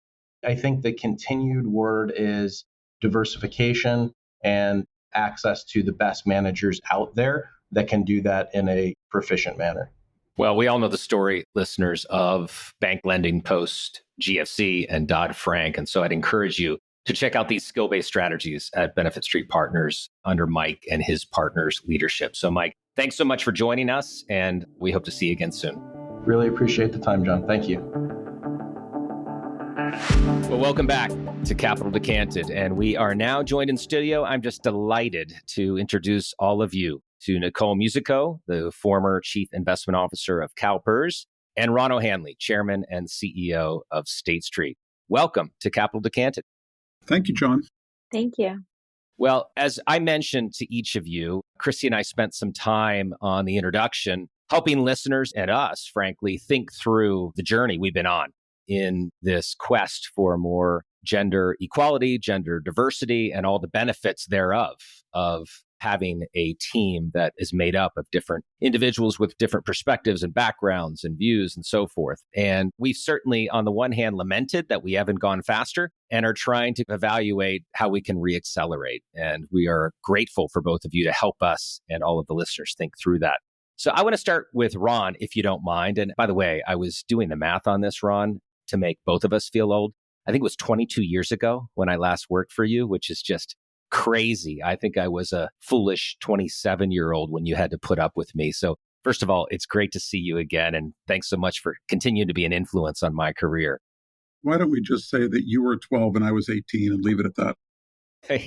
I think the continued word is diversification and access to the best managers out there that can do that in a proficient manner. Well, we all know the story, listeners, of bank lending post GFC and Dodd-Frank. And so I'd encourage you to check out these skill-based strategies at Benefit Street Partners under Mike and his partners' leadership. So Mike, thanks so much for joining us, and we hope to see you again soon. Really appreciate the time, John. Thank you. Well, welcome back to Capital Decanted, and we are now joined in studio. I'm just delighted to introduce all of you to Nicole Musicco, the former Chief Investment Officer of CalPERS, and Ron O'Hanley, Chairman and CEO of State Street. Welcome to Capital Decanted. Thank you, John. Thank you. Well, as I mentioned to each of you, Christy and I spent some time on the introduction, helping listeners and us, frankly, think through the journey we've been on in this quest for more gender equality, gender diversity, and all the benefits thereof of having a team that is made up of different individuals with different perspectives and backgrounds and views and so forth. And we've certainly, on the one hand, lamented that we haven't gone faster and are trying to evaluate how we can reaccelerate. And we are grateful for both of you to help us and all of the listeners think through that. So I want to start with Ron, if you don't mind. And by the way, I was doing the math on this, Ron, to make both of us feel old. I think it was 22 years ago when I last worked for you, which is just crazy. I think I was a foolish 27-year-old when you had to put up with me. So first of all, it's great to see you again. And thanks so much for continuing to be an influence on my career. Why don't we just say that you were 12 and I was 18 and leave it at that?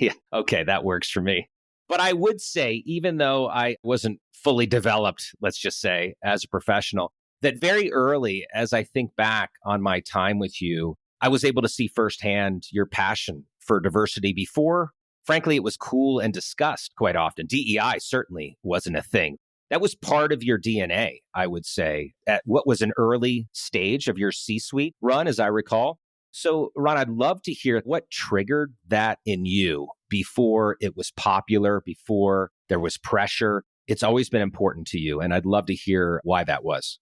Yeah, okay, that works for me. But I would say, even though I wasn't fully developed, let's just say, as a professional, that very early, as I think back on my time with you, I was able to see firsthand your passion for diversity before. Frankly, it was cool and discussed quite often. DEI certainly wasn't a thing. That was part of your DNA, I would say, at what was an early stage of your C-suite run, as I recall. So, Ron, I'd love to hear what triggered that in you before it was popular, before there was pressure. It's always been important to you, and I'd love to hear why that was.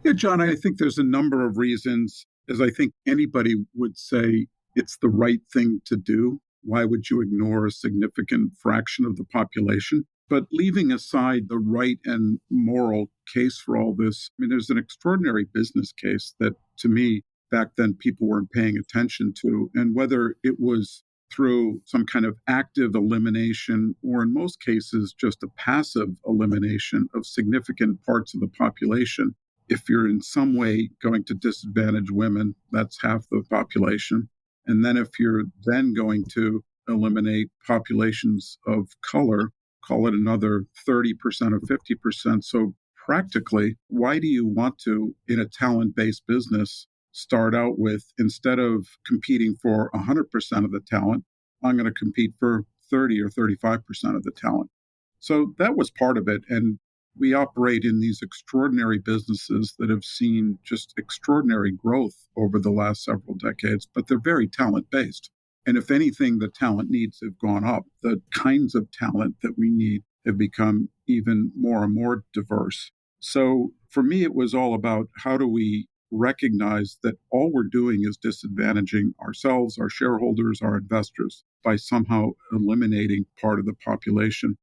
Yeah, John, I think there's a number of reasons, as I think anybody would say it's the right thing to do. Why would you ignore a significant fraction of the population? But leaving aside the right and moral case for all this, I mean, there's an extraordinary business case that, to me, back then people weren't paying attention to. And whether it was through some kind of active elimination, or in most cases, just a passive elimination of significant parts of the population. If you're in some way going to disadvantage women, that's half the population. And then if you're then going to eliminate populations of color, call it another 30% or 50%. So practically, why do you want to, in a talent-based business, start out with, instead of competing for 100% of the talent, I'm going to compete for 30 or 35% of the talent. So that was part of it. And we operate in these extraordinary businesses that have seen just extraordinary growth over the last several decades, but they're very talent-based. And if anything, the talent needs have gone up. The kinds of talent that we need have become even more and more diverse. So for me, it was all about how do we recognize that all we're doing is disadvantaging ourselves, our shareholders, our investors by somehow eliminating part of the population.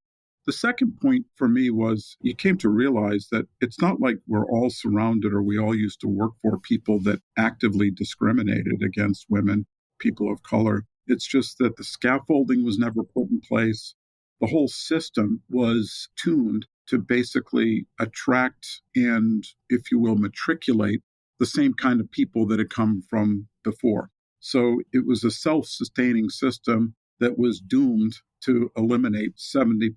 The second point for me was you came to realize that it's not like we're all surrounded or we all used to work for people that actively discriminated against women, people of color. It's just that the scaffolding was never put in place. The whole system was tuned to basically attract and, if you will, matriculate the same kind of people that had come from before. So it was a self-sustaining system that was doomed to eliminate 70+%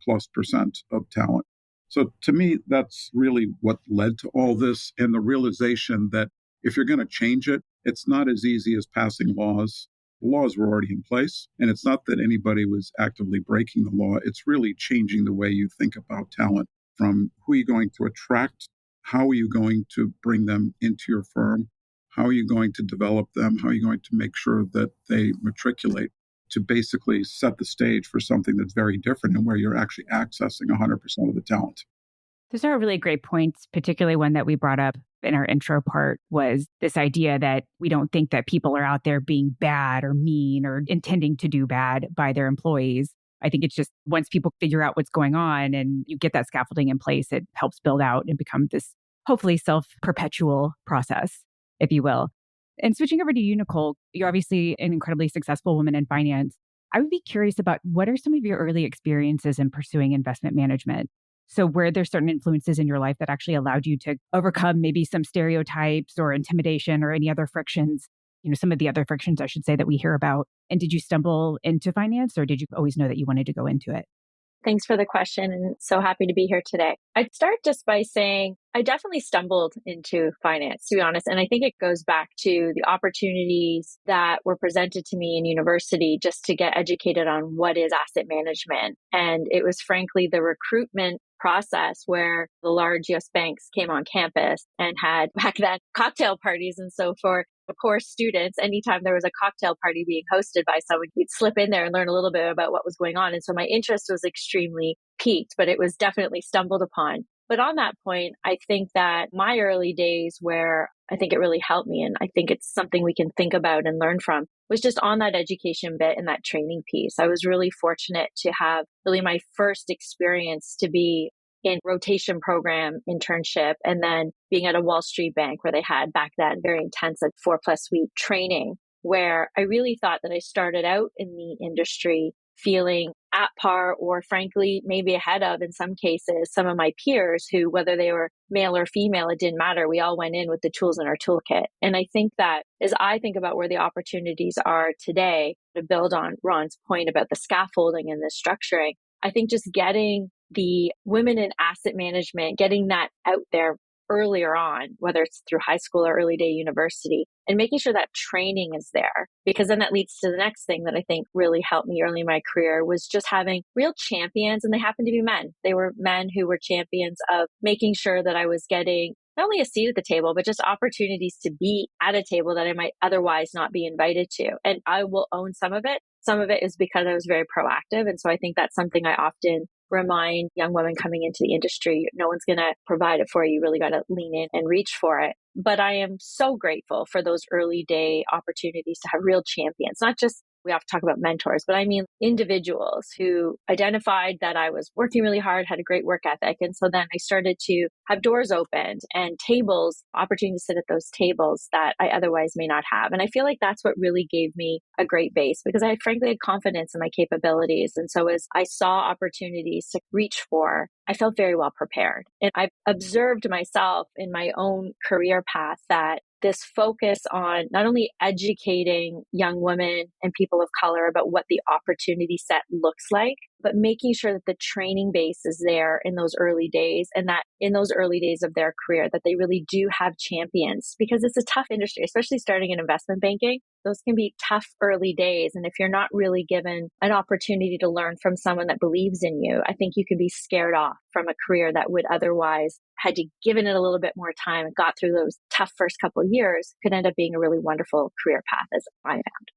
of talent. So to me, that's really what led to all this, and the realization that if you're going to change it, it's not as easy as passing laws. The laws were already in place, and it's not that anybody was actively breaking the law. It's really changing the way you think about talent, from who are you going to attract, how are you going to bring them into your firm, how are you going to develop them, how are you going to make sure that they matriculate, to basically set the stage for something that's very different and where you're actually accessing 100% of the talent. Those are really great points, particularly one that we brought up in our intro part was this idea that we don't think that people are out there being bad or mean or intending to do bad by their employees. I think it's just once people figure out what's going on and you get that scaffolding in place, it helps build out and become this hopefully self-perpetual process, if you will. And switching over to you, Nicole, you're obviously an incredibly successful woman in finance. I would be curious about what are some of your early experiences in pursuing investment management? So were there certain influences in your life that actually allowed you to overcome maybe some stereotypes or intimidation or any other frictions, some of the other frictions, I should say, that we hear about? And did you stumble into finance, or did you always know that you wanted to go into it? Thanks for the question, and so happy to be here today. I'd start just by saying I definitely stumbled into finance, to be honest. And I think it goes back to the opportunities that were presented to me in university just to get educated on what is asset management. And it was frankly the recruitment process where the large US banks came on campus and had back then cocktail parties. And so for of course, students, anytime there was a cocktail party being hosted by someone, you'd slip in there and learn a little bit about what was going on. And so my interest was extremely piqued, but it was definitely stumbled upon. But on that point, I think that my early days where I think it really helped me, and I think it's something we can think about and learn from, was just on that education bit and that training piece. I was really fortunate to have really my first experience to be in rotation program internship and then being at a Wall Street bank where they had back then very intense 4+ week training, where I really thought that I started out in the industry feeling at par or frankly maybe ahead of, in some cases, some of my peers who, whether they were male or female, it didn't matter. We all went in with the tools in our toolkit. And I think that as I think about where the opportunities are today, to build on Ron's point about the scaffolding and the structuring, I think just getting the women in asset management, getting that out there earlier on, whether it's through high school or early day university, and making sure that training is there. Because then that leads to the next thing that I think really helped me early in my career was just having real champions. And they happened to be men. They were men who were champions of making sure that I was getting not only a seat at the table, but just opportunities to be at a table that I might otherwise not be invited to. And I will own some of it. Some of it is because I was very proactive. And so I think that's something I often remind young women coming into the industry. No one's going to provide it for you. You really got to lean in and reach for it. But I am so grateful for those early day opportunities to have real champions, not just we have to talk about mentors, but I mean individuals who identified that I was working really hard, had a great work ethic. And so then I started to have doors opened and tables, opportunity to sit at those tables that I otherwise may not have. And I feel like that's what really gave me a great base because I frankly had confidence in my capabilities. And so as I saw opportunities to reach for, I felt very well prepared. And I've observed myself in my own career path that this focus on not only educating young women and people of color about what the opportunity set looks like, but making sure that the training base is there in those early days and that in those early days of their career, that they really do have champions because it's a tough industry, especially starting in investment banking. Those can be tough early days. And if you're not really given an opportunity to learn from someone that believes in you, I think you can be scared off from a career that would otherwise, had you given it a little bit more time and got through those tough first couple of years, could end up being a really wonderful career path, as I found.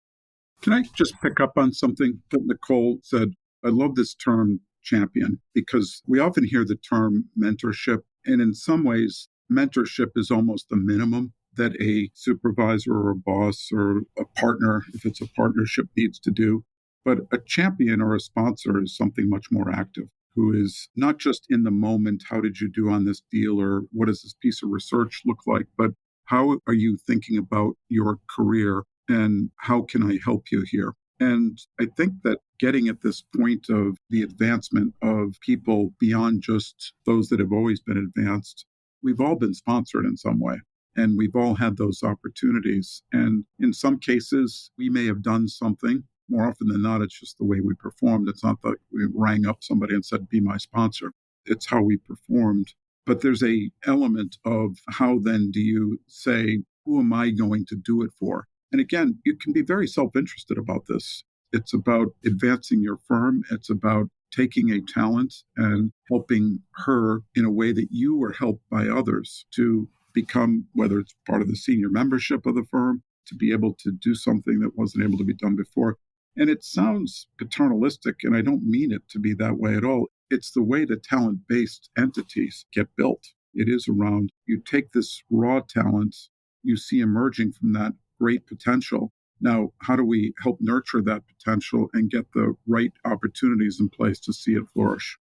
Can I just pick up on something that Nicole said? I love this term champion because we often hear the term mentorship. And in some ways, mentorship is almost the minimum that a supervisor or a boss or a partner, if it's a partnership, needs to do. But a champion or a sponsor is something much more active, who is not just in the moment, how did you do on this deal or what does this piece of research look like, but how are you thinking about your career and how can I help you here? And I think that getting at this point of the advancement of people beyond just those that have always been advanced, we've all been sponsored in some way. And we've all had those opportunities. And in some cases, we may have done something. More often than not, it's just the way we performed. It's not that we rang up somebody and said, be my sponsor. It's how we performed. But there's a element of how then do you say, who am I going to do it for? And again, you can be very self-interested about this. It's about advancing your firm. It's about taking a talent and helping her in a way that you were helped by others to become, whether it's part of the senior membership of the firm, to be able to do something that wasn't able to be done before. And it sounds paternalistic, and I don't mean it to be that way at all. It's the way that talent-based entities get built. It is around, you take this raw talent, you see emerging from that great potential. Now, how do we help nurture that potential and get the right opportunities in place to see it flourish?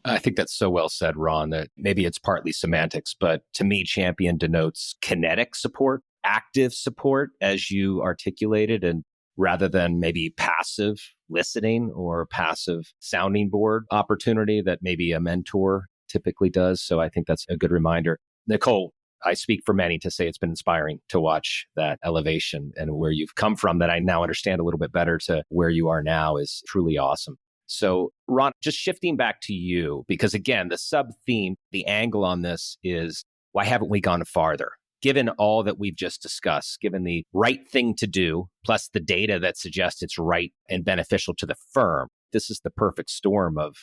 I think that's so well said, Ron, that maybe it's partly semantics, but to me, champion denotes kinetic support, active support, as you articulated, and rather than maybe passive listening or passive sounding board opportunity that maybe a mentor typically does. So I think that's a good reminder. Nicole, I speak for many to say it's been inspiring to watch that elevation and where you've come from that I now understand a little bit better to where you are now is truly awesome. So, Ron, just shifting back to you, because again, the sub-theme, the angle on this is, why haven't we gone farther? Given all that we've just discussed, given the right thing to do, plus the data that suggests it's right and beneficial to the firm, this is the perfect storm of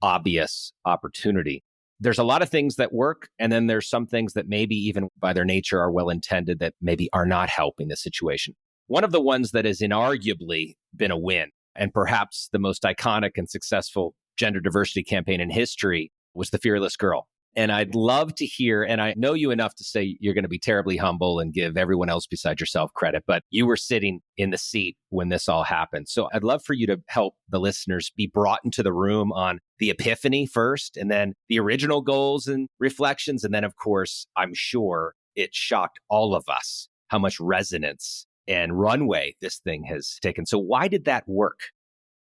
obvious opportunity. There's a lot of things that work, and then there's some things that maybe even by their nature are well-intended that maybe are not helping the situation. One of the ones that has inarguably been a win, and perhaps the most iconic and successful gender diversity campaign in history, was the Fearless Girl. And I'd love to hear, and I know you enough to say you're going to be terribly humble and give everyone else besides yourself credit, but you were sitting in the seat when this all happened. So I'd love for you to help the listeners be brought into the room on the epiphany first, and then the original goals and reflections. And then, of course, I'm sure it shocked all of us how much resonance and runway this thing has taken. So why did that work?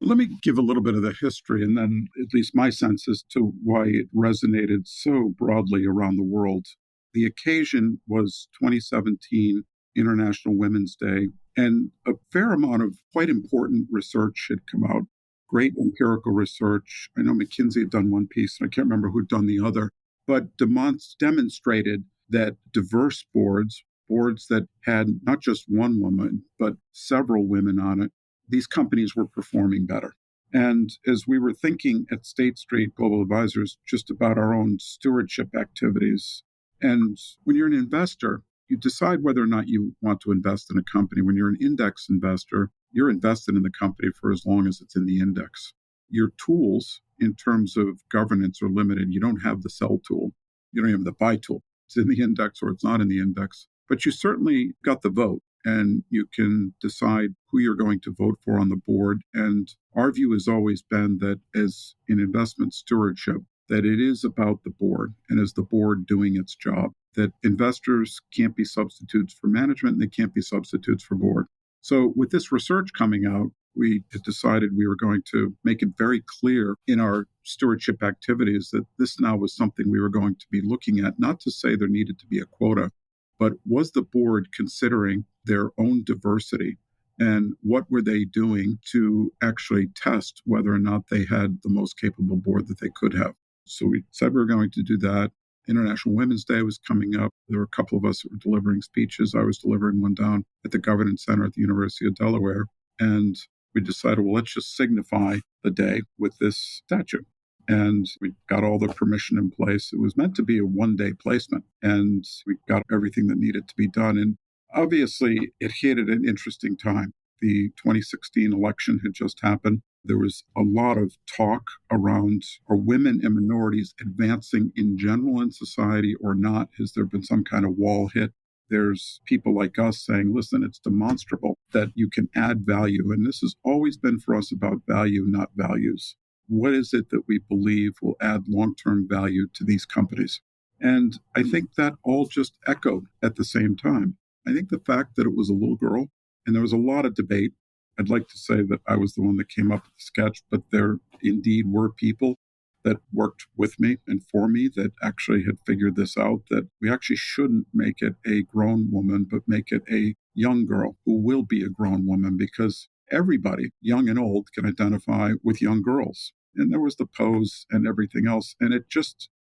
Let me give a little bit of the history and then at least my sense as to why it resonated so broadly around the world. The occasion was 2017 International Women's Day, and a fair amount of quite important research had come out, great empirical research. I know McKinsey had done one piece, and I can't remember who had done the other, but demonstrated that diverse boards that had not just one woman, but several women on it, these companies were performing better. And as we were thinking at State Street Global Advisors just about our own stewardship activities, and when you're an investor, you decide whether or not you want to invest in a company. When you're an index investor, you're invested in the company for as long as it's in the index. Your tools in terms of governance are limited. You don't have the sell tool. You don't have the buy tool. It's in the index or it's not in the index. But you certainly got the vote. and you can decide who you're going to vote for on the board. And our view has always been that as in investment stewardship, that it is about the board and is the board doing its job, that investors can't be substitutes for management and they can't be substitutes for board. So with this research coming out, we had decided we were going to make it very clear in our stewardship activities that this now was something we were going to be looking at, not to say there needed to be a quota, but was the board considering their own diversity and what were they doing to actually test whether or not they had the most capable board that they could have. So we said we were going to do that. International Women's Day was coming up. There were a couple of us that were delivering speeches. I was delivering one down at the Governance Center at the University of Delaware. And we decided, well, let's just signify the day with this statue. And we got all the permission in place. It was meant to be a one-day placement, and we got everything that needed to be done. And obviously, it hit at an interesting time. The 2016 election had just happened. There was a lot of talk around are women and minorities advancing in general in society or not? Has there been some kind of wall hit? There's people like us saying, listen, it's demonstrable that you can add value. And this has always been for us about value, not values. What is it that we believe will add long-term value to these companies? And I think that all just echoed at the same time. I think the fact that it was a little girl, and there was a lot of debate. I'd like to say that I was the one that came up with the sketch, but there indeed were people that worked with me and for me that actually had figured this out, that we actually shouldn't make it a grown woman, but make it a young girl who will be a grown woman, because everybody, young and old, can identify with young girls. And there was the pose and everything else. And it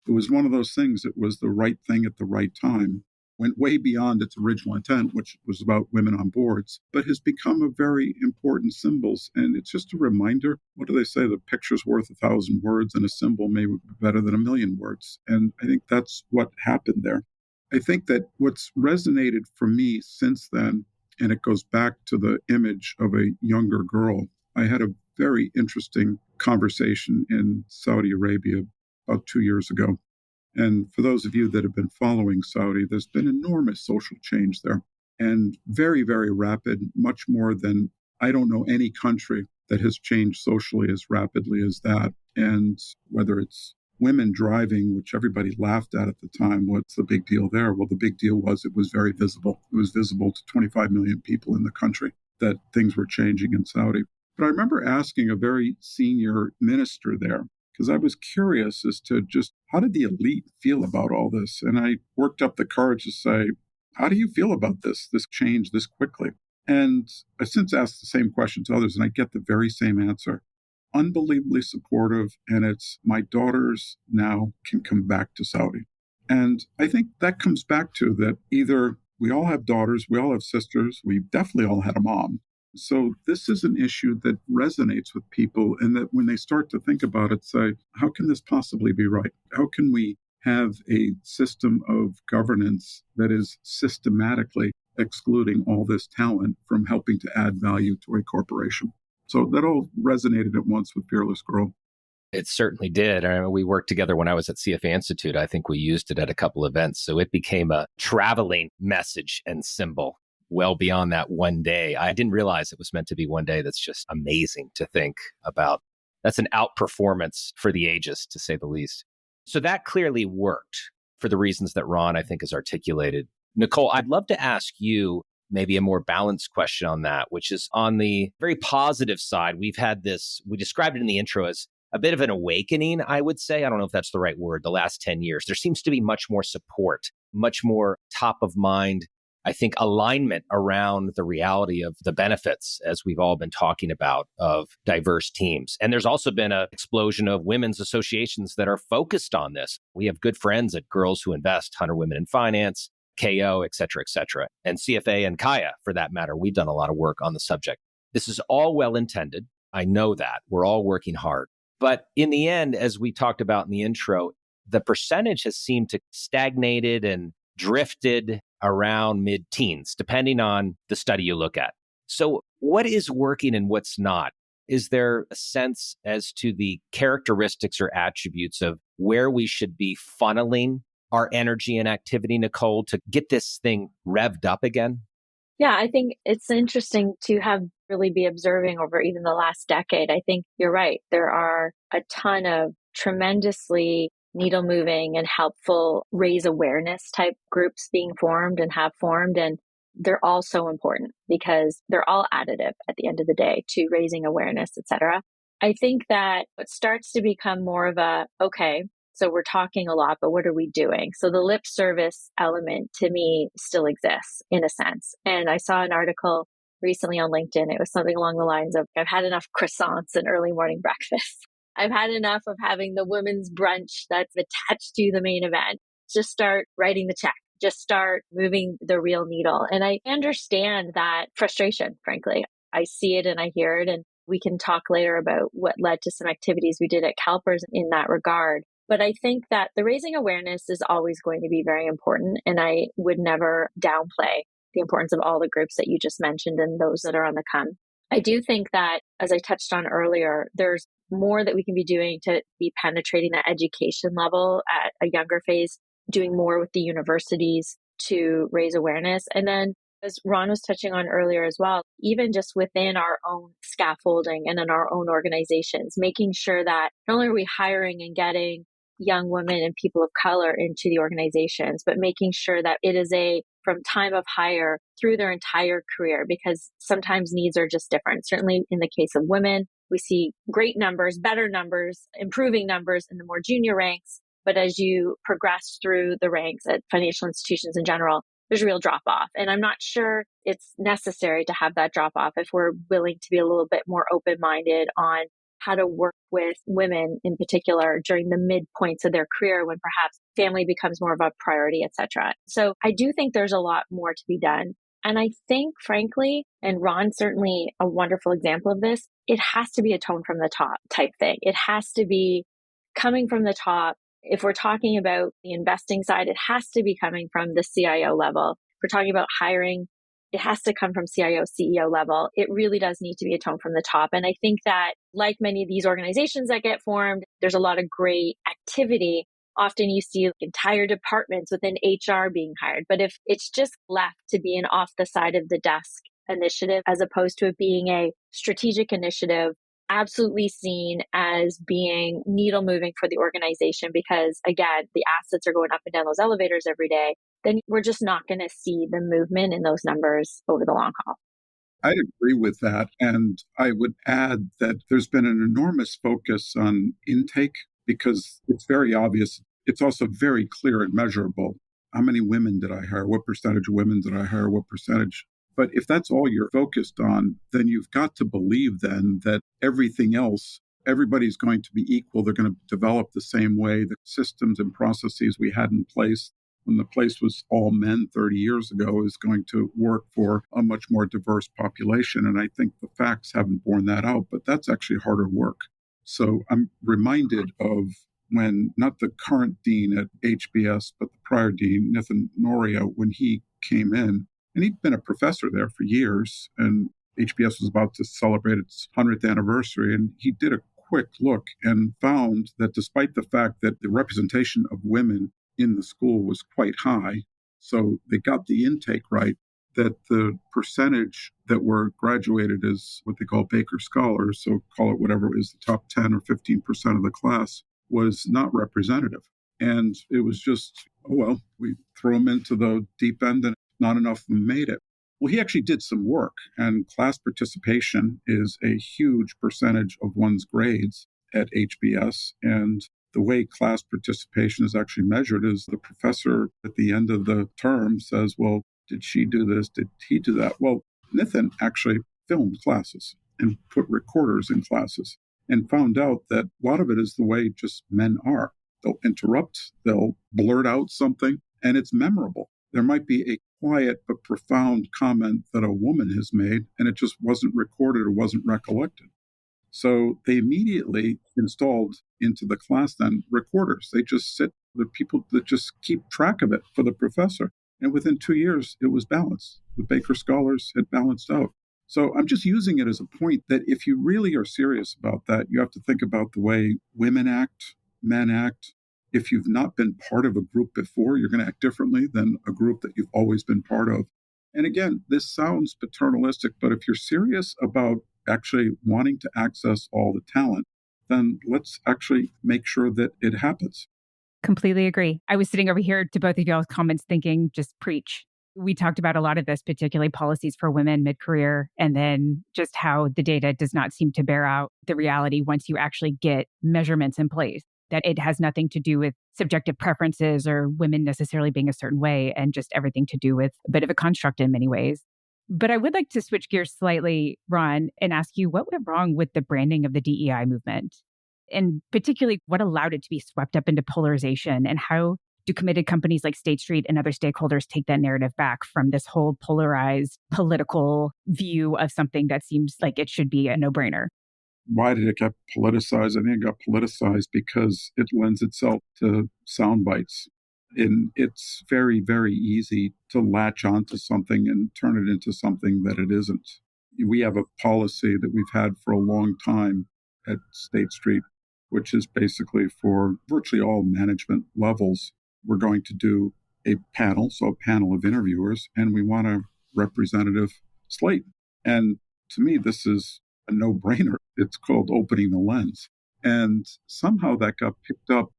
was one of those things. It was the right thing at the right time. Went way beyond its original intent, which was about women on boards, but has become a very important symbol. And it's just a reminder, what do they say? The picture's worth 1,000 words and a symbol may be better than 1,000,000 words. And I think that's what happened there. I think that what's resonated for me since then, and it goes back to the image of a younger girl. I had a very interesting conversation in Saudi Arabia about 2 years ago. And for those of you that have been following Saudi, there's been enormous social change there and very, very rapid, much more than I don't know any country that has changed socially as rapidly as that. And whether it's women driving, which everybody laughed at the time, what's the big deal there? Well, the big deal was it was very visible. It was visible to 25 million people in the country that things were changing in Saudi. But I remember asking a very senior minister there, because I was curious as to just how did the elite feel about all this? And I worked up the courage to say, how do you feel about this change this quickly? And I've since asked the same question to others, and I get the very same answer. Unbelievably supportive, and it's my daughters now can come back to Saudi. And I think that comes back to that either we all have daughters, we all have sisters, we definitely all had a mom. So this is an issue that resonates with people, and that when they start to think about it, say, how can this possibly be right? How can we have a system of governance that is systematically excluding all this talent from helping to add value to a corporation? So that all resonated at once with Fearless Girl. It certainly did. I mean, we worked together when I was at CFA Institute. I think we used it at a couple of events. So it became a traveling message and symbol well beyond that one day. I didn't realize it was meant to be one day. That's just amazing to think about. That's an outperformance for the ages, to say the least. So that clearly worked for the reasons that Ron, I think, has articulated. Nicole, I'd love to ask you maybe a more balanced question on that, which is on the very positive side. We've had this, we described it in the intro as a bit of an awakening, I would say. I don't know if that's the right word, the last 10 years. There seems to be much more support, much more top of mind, I think, alignment around the reality of the benefits, as we've all been talking about, of diverse teams. And there's also been an explosion of women's associations that are focused on this. We have good friends at Girls Who Invest, 100 Women in Finance, KO, et cetera, and CFA and Kaya, for that matter. We've done a lot of work on the subject. This is all well-intended. I know that. We're all working hard. But in the end, as we talked about in the intro, the percentage has seemed to stagnated and drifted around mid-teens, depending on the study you look at. So what is working and what's not? Is there a sense as to the characteristics or attributes of where we should be funneling our energy and activity, Nicole, to get this thing revved up again? Yeah, I think it's interesting to have really be observing over even the last decade. I think you're right. There are a ton of tremendously needle moving and helpful raise awareness type groups being formed and have formed. And they're all so important because they're all additive at the end of the day to raising awareness, et cetera. I think that what starts to become more of a, okay, so we're talking a lot, but what are we doing? So the lip service element to me still exists in a sense. And I saw an article recently on LinkedIn. It was something along the lines of, I've had enough croissants and early morning breakfast. I've had enough of having the women's brunch that's attached to the main event. Just start writing the check. Just start moving the real needle. And I understand that frustration, frankly. I see it and I hear it. And we can talk later about what led to some activities we did at CalPERS in that regard. But I think that the raising awareness is always going to be very important. And I would never downplay the importance of all the groups that you just mentioned and those that are on the come. I do think that, as I touched on earlier, there's more that we can be doing to be penetrating that education level at a younger phase, doing more with the universities to raise awareness. And then, as Ron was touching on earlier as well, even just within our own scaffolding and in our own organizations, making sure that not only are we hiring and getting young women and people of color into the organizations, but making sure that it is from time of hire through their entire career, because sometimes needs are just different. Certainly in the case of women, we see great numbers, better numbers, improving numbers in the more junior ranks. But as you progress through the ranks at financial institutions in general, there's a real drop off. And I'm not sure it's necessary to have that drop off if we're willing to be a little bit more open-minded on how to work with women in particular during the midpoints of their career when perhaps family becomes more of a priority, et cetera. So I do think there's a lot more to be done. And I think, frankly, and Ron's certainly a wonderful example of this, it has to be a tone from the top type thing. It has to be coming from the top. If we're talking about the investing side, it has to be coming from the CIO level. If we're talking about hiring, it has to come from CIO, CEO level. It really does need to be a tone from the top. And I think that, like many of these organizations that get formed, there's a lot of great activity. Often you see entire departments within HR being hired. But if it's just left to be an off the side of the desk initiative, as opposed to it being a strategic initiative, absolutely seen as being needle moving for the organization, because again, the assets are going up and down those elevators every day, then we're just not going to see the movement in those numbers over the long haul. I'd agree with that. And I would add that there's been an enormous focus on intake because it's very obvious. It's also very clear and measurable. How many women did I hire? What percentage of women did I hire? What percentage? But if that's all you're focused on, then you've got to believe then that everything else, everybody's going to be equal. They're going to develop the same way. The systems and processes we had in place when the place was all men 30 years ago is going to work for a much more diverse population. And I think the facts haven't borne that out, but that's actually harder work. So I'm reminded of when, not the current dean at HBS, but the prior dean, Nathan Noria, when he came in, and he'd been a professor there for years, and HBS was about to celebrate its 100th anniversary, and he did a quick look and found that despite the fact that the representation of women in the school was quite high, so they got the intake right, that the percentage that were graduated as what they call Baker Scholars, so call it whatever is the top 10 or 15% of the class, was not representative. And it was just, oh, well, we throw them into the deep end and not enough of them made it. Well, he actually did some work, and class participation is a huge percentage of one's grades at HBS. And the way class participation is actually measured is the professor at the end of the term says, well, did she do this? Did he do that? Well, Nathan actually filmed classes and put recorders in classes and found out that a lot of it is the way just men are. They'll interrupt, they'll blurt out something, and it's memorable. There might be a quiet but profound comment that a woman has made, and it just wasn't recorded or wasn't recollected. So they immediately installed into the class then recorders. They just sit, the people that just keep track of it for the professor. And within 2 years, it was balanced. The Baker Scholars had balanced out. So I'm just using it as a point that if you really are serious about that, you have to think about the way women act, men act. If you've not been part of a group before, you're going to act differently than a group that you've always been part of. And again, this sounds paternalistic, but if you're serious about actually wanting to access all the talent, then let's actually make sure that it happens. Completely agree. I was sitting over here to both of y'all's comments thinking, just preach. We talked about a lot of this, particularly policies for women mid-career, and then just how the data does not seem to bear out the reality once you actually get measurements in place, that it has nothing to do with subjective preferences or women necessarily being a certain way, and just everything to do with a bit of a construct in many ways. But I would like to switch gears slightly, Ron, and ask you what went wrong with the branding of the DEI movement? And particularly what allowed it to be swept up into polarization, and how do committed companies like State Street and other stakeholders take that narrative back from this whole polarized political view of something that seems like it should be a no-brainer? Why did it get politicized? I think it got politicized because it lends itself to sound bites. And it's very, very easy to latch onto something and turn it into something that it isn't. We have a policy that we've had for a long time at State Street, which is basically for virtually all management levels. We're going to do a panel, so a panel of interviewers, and we want a representative slate. And to me, this is a no-brainer. It's called opening the lens. And somehow that got picked up.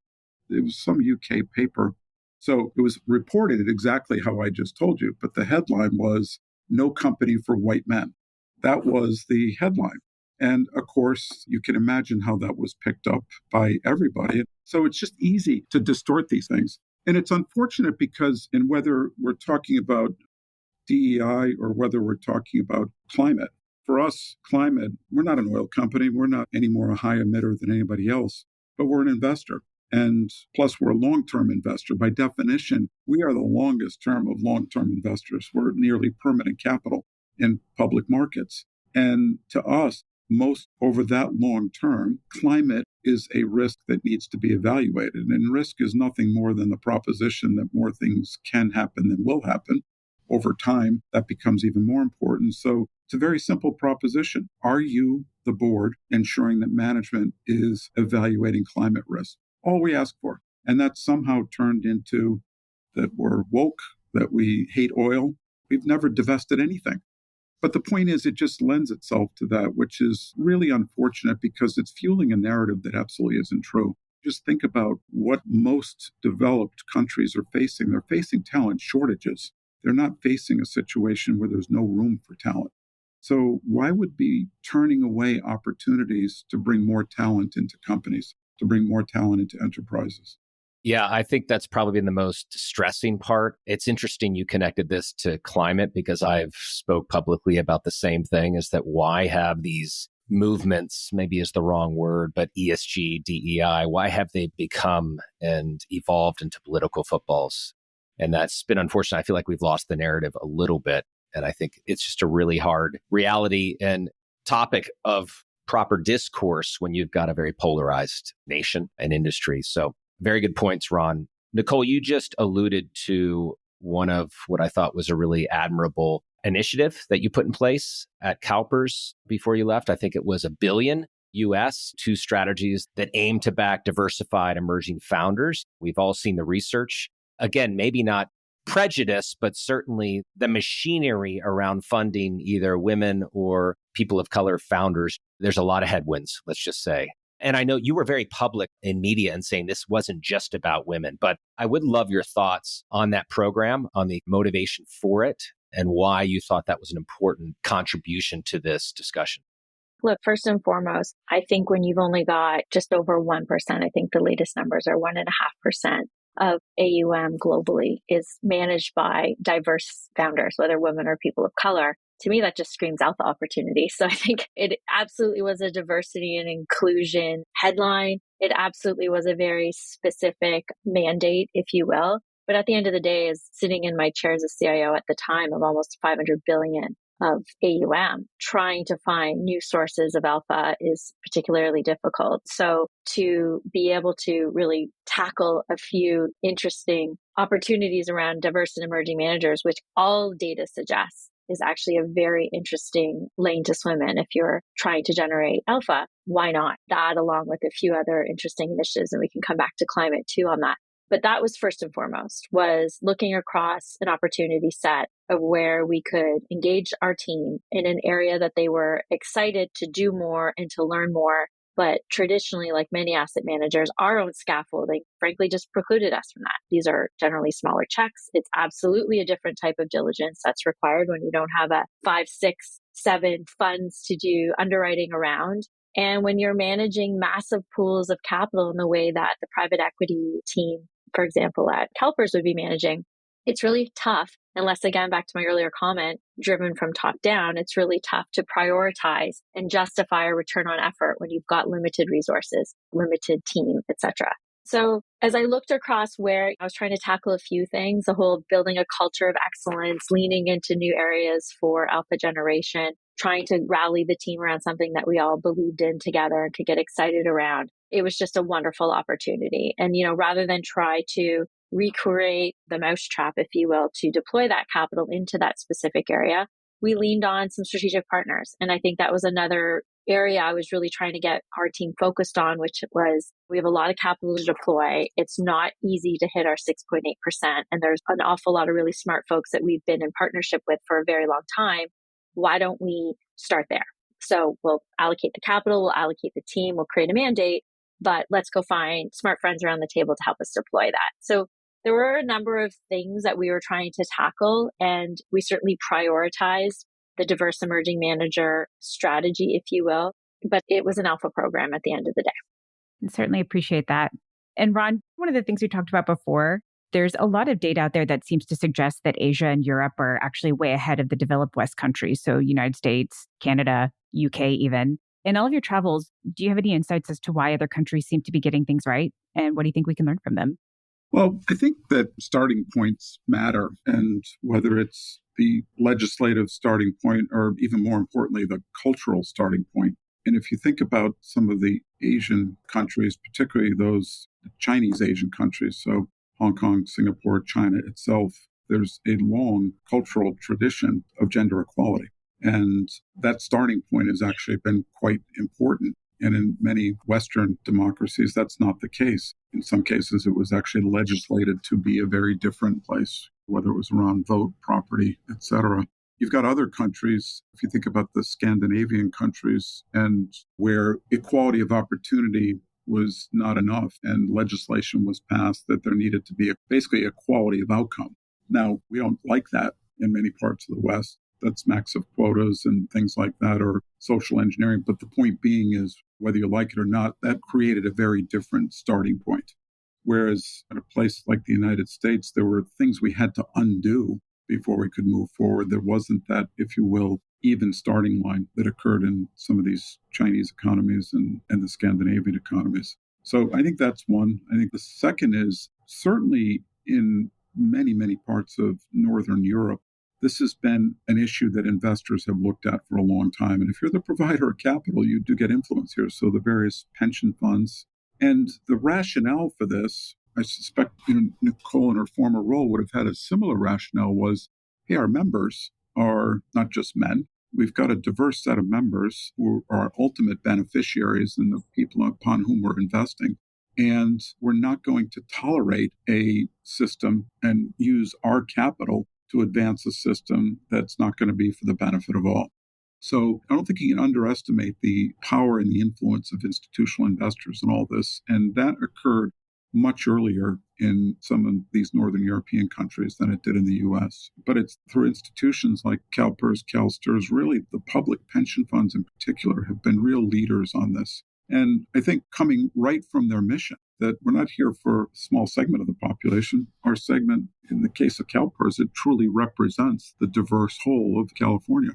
It was some UK paper. So it was reported exactly how I just told you, but the headline was, "No Company for White Men." That was the headline. And of course, you can imagine how that was picked up by everybody. So it's just easy to distort these things. And it's unfortunate because in whether we're talking about DEI or whether we're talking about climate, for us, climate, we're not an oil company. We're not any more a high emitter than anybody else, but we're an investor. And plus, we're a long-term investor. By definition, we are the longest term of long-term investors. We're nearly permanent capital in public markets. And to us, most over that long term, climate is a risk that needs to be evaluated. And risk is nothing more than the proposition that more things can happen than will happen. Over time, that becomes even more important. So it's a very simple proposition. Are you, the board, ensuring that management is evaluating climate risk? All we ask for. And that somehow turned into that we're woke, that we hate oil. We've never divested anything. But the point is, it just lends itself to that, which is really unfortunate because it's fueling a narrative that absolutely isn't true. Just think about what most developed countries are facing. They're facing talent shortages. They're not facing a situation where there's no room for talent. So why would be turning away opportunities to bring more talent into companies, to bring more talent into enterprises? Yeah, I think that's probably been the most distressing part. It's interesting you connected this to climate because I've spoke publicly about the same thing, is that why have these movements, maybe is the wrong word, but ESG, DEI, why have they become and evolved into political footballs? And that's been unfortunate. I feel like we've lost the narrative a little bit. And I think it's just a really hard reality and topic of proper discourse when you've got a very polarized nation and industry. So very good points, Ron. Nicole, you just alluded to one of what I thought was a really admirable initiative that you put in place at CalPERS before you left. I think it was $1 billion US, 2 strategies that aim to back diversified emerging founders. We've all seen the research. Again, maybe not prejudice, but certainly the machinery around funding either women or people of color founders. There's a lot of headwinds, let's just say. And I know you were very public in media and saying this wasn't just about women, but I would love your thoughts on that program, on the motivation for it, and why you thought that was an important contribution to this discussion. Look, first and foremost, I think when you've only got just over 1%, I think the latest numbers are 1.5% of AUM globally is managed by diverse founders, whether women or people of color. To me, that just screams out the opportunity. So I think it absolutely was a diversity and inclusion headline. It absolutely was a very specific mandate, if you will. But at the end of the day, as sitting in my chair as a CIO at the time of almost 500 billion of AUM, trying to find new sources of alpha is particularly difficult. So to be able to really tackle a few interesting opportunities around diverse and emerging managers, which all data suggests is actually a very interesting lane to swim in if you're trying to generate alpha. Why not? That along with a few other interesting initiatives, and we can come back to climate too on that. But that was first and foremost, was looking across an opportunity set of where we could engage our team in an area that they were excited to do more and to learn more. But traditionally, like many asset managers, our own scaffolding, frankly, just precluded us from that. These are generally smaller checks. It's absolutely a different type of diligence that's required when you don't have a 5, 6, 7 funds to do underwriting around. And when you're managing massive pools of capital in the way that the private equity team, for example, at CalPERS would be managing, it's really tough. Unless, again, back to my earlier comment, driven from top down, it's really tough to prioritize and justify a return on effort when you've got limited resources, limited team, etc. So as I looked across where I was trying to tackle a few things, the whole building a culture of excellence, leaning into new areas for alpha generation, trying to rally the team around something that we all believed in together and could get excited around. It was just a wonderful opportunity. And, rather than try to recreate the mousetrap, if you will, to deploy that capital into that specific area, we leaned on some strategic partners. And I think that was another area I was really trying to get our team focused on, which was we have a lot of capital to deploy. It's not easy to hit our 6.8%. And there's an awful lot of really smart folks that we've been in partnership with for a very long time. Why don't we start there? So we'll allocate the capital, we'll allocate the team, we'll create a mandate, but let's go find smart friends around the table to help us deploy that. So there were a number of things that we were trying to tackle, and we certainly prioritized the diverse emerging manager strategy, if you will, but it was an alpha program at the end of the day. I certainly appreciate that. And Ron, one of the things we talked about before, there's a lot of data out there that seems to suggest that Asia and Europe are actually way ahead of the developed West countries. So United States, Canada, UK even. In all of your travels, do you have any insights as to why other countries seem to be getting things right? And what do you think we can learn from them? Well, I think that starting points matter, and whether it's the legislative starting point or even more importantly, the cultural starting point. And if you think about some of the Asian countries, particularly those Chinese Asian countries, so Hong Kong, Singapore, China itself, there's a long cultural tradition of gender equality. And that starting point has actually been quite important. And in many Western democracies, that's not the case. In some cases, it was actually legislated to be a very different place, whether it was around vote, property, etc. You've got other countries, if you think about the Scandinavian countries, and where equality of opportunity was not enough and legislation was passed that there needed to be basically equality of outcome. Now, we don't like that in many parts of the West. That's max of quotas and things like that, or social engineering. But the point being is, whether you like it or not, that created a very different starting point. Whereas in a place like the United States, there were things we had to undo before we could move forward. There wasn't that, if you will, even starting line that occurred in some of these Chinese economies and the Scandinavian economies. So I think that's one. I think the second is certainly in many, many parts of Northern Europe, this has been an issue that investors have looked at for a long time. And if you're the provider of capital, you do get influence here. So the various pension funds. And the rationale for this, I suspect Nicole in her former role would have had a similar rationale, was, hey, our members are not just men. We've got a diverse set of members who are our ultimate beneficiaries and the people upon whom we're investing. And we're not going to tolerate a system and use our capital to advance a system that's not going to be for the benefit of all. So I don't think you can underestimate the power and the influence of institutional investors in all this. And that occurred much earlier in some of these Northern European countries than it did in the US. But it's through institutions like CalPERS, CalSTRS, really the public pension funds in particular have been real leaders on this. And I think coming right from their mission, that we're not here for a small segment of the population. Our segment, in the case of CalPERS, it truly represents the diverse whole of California.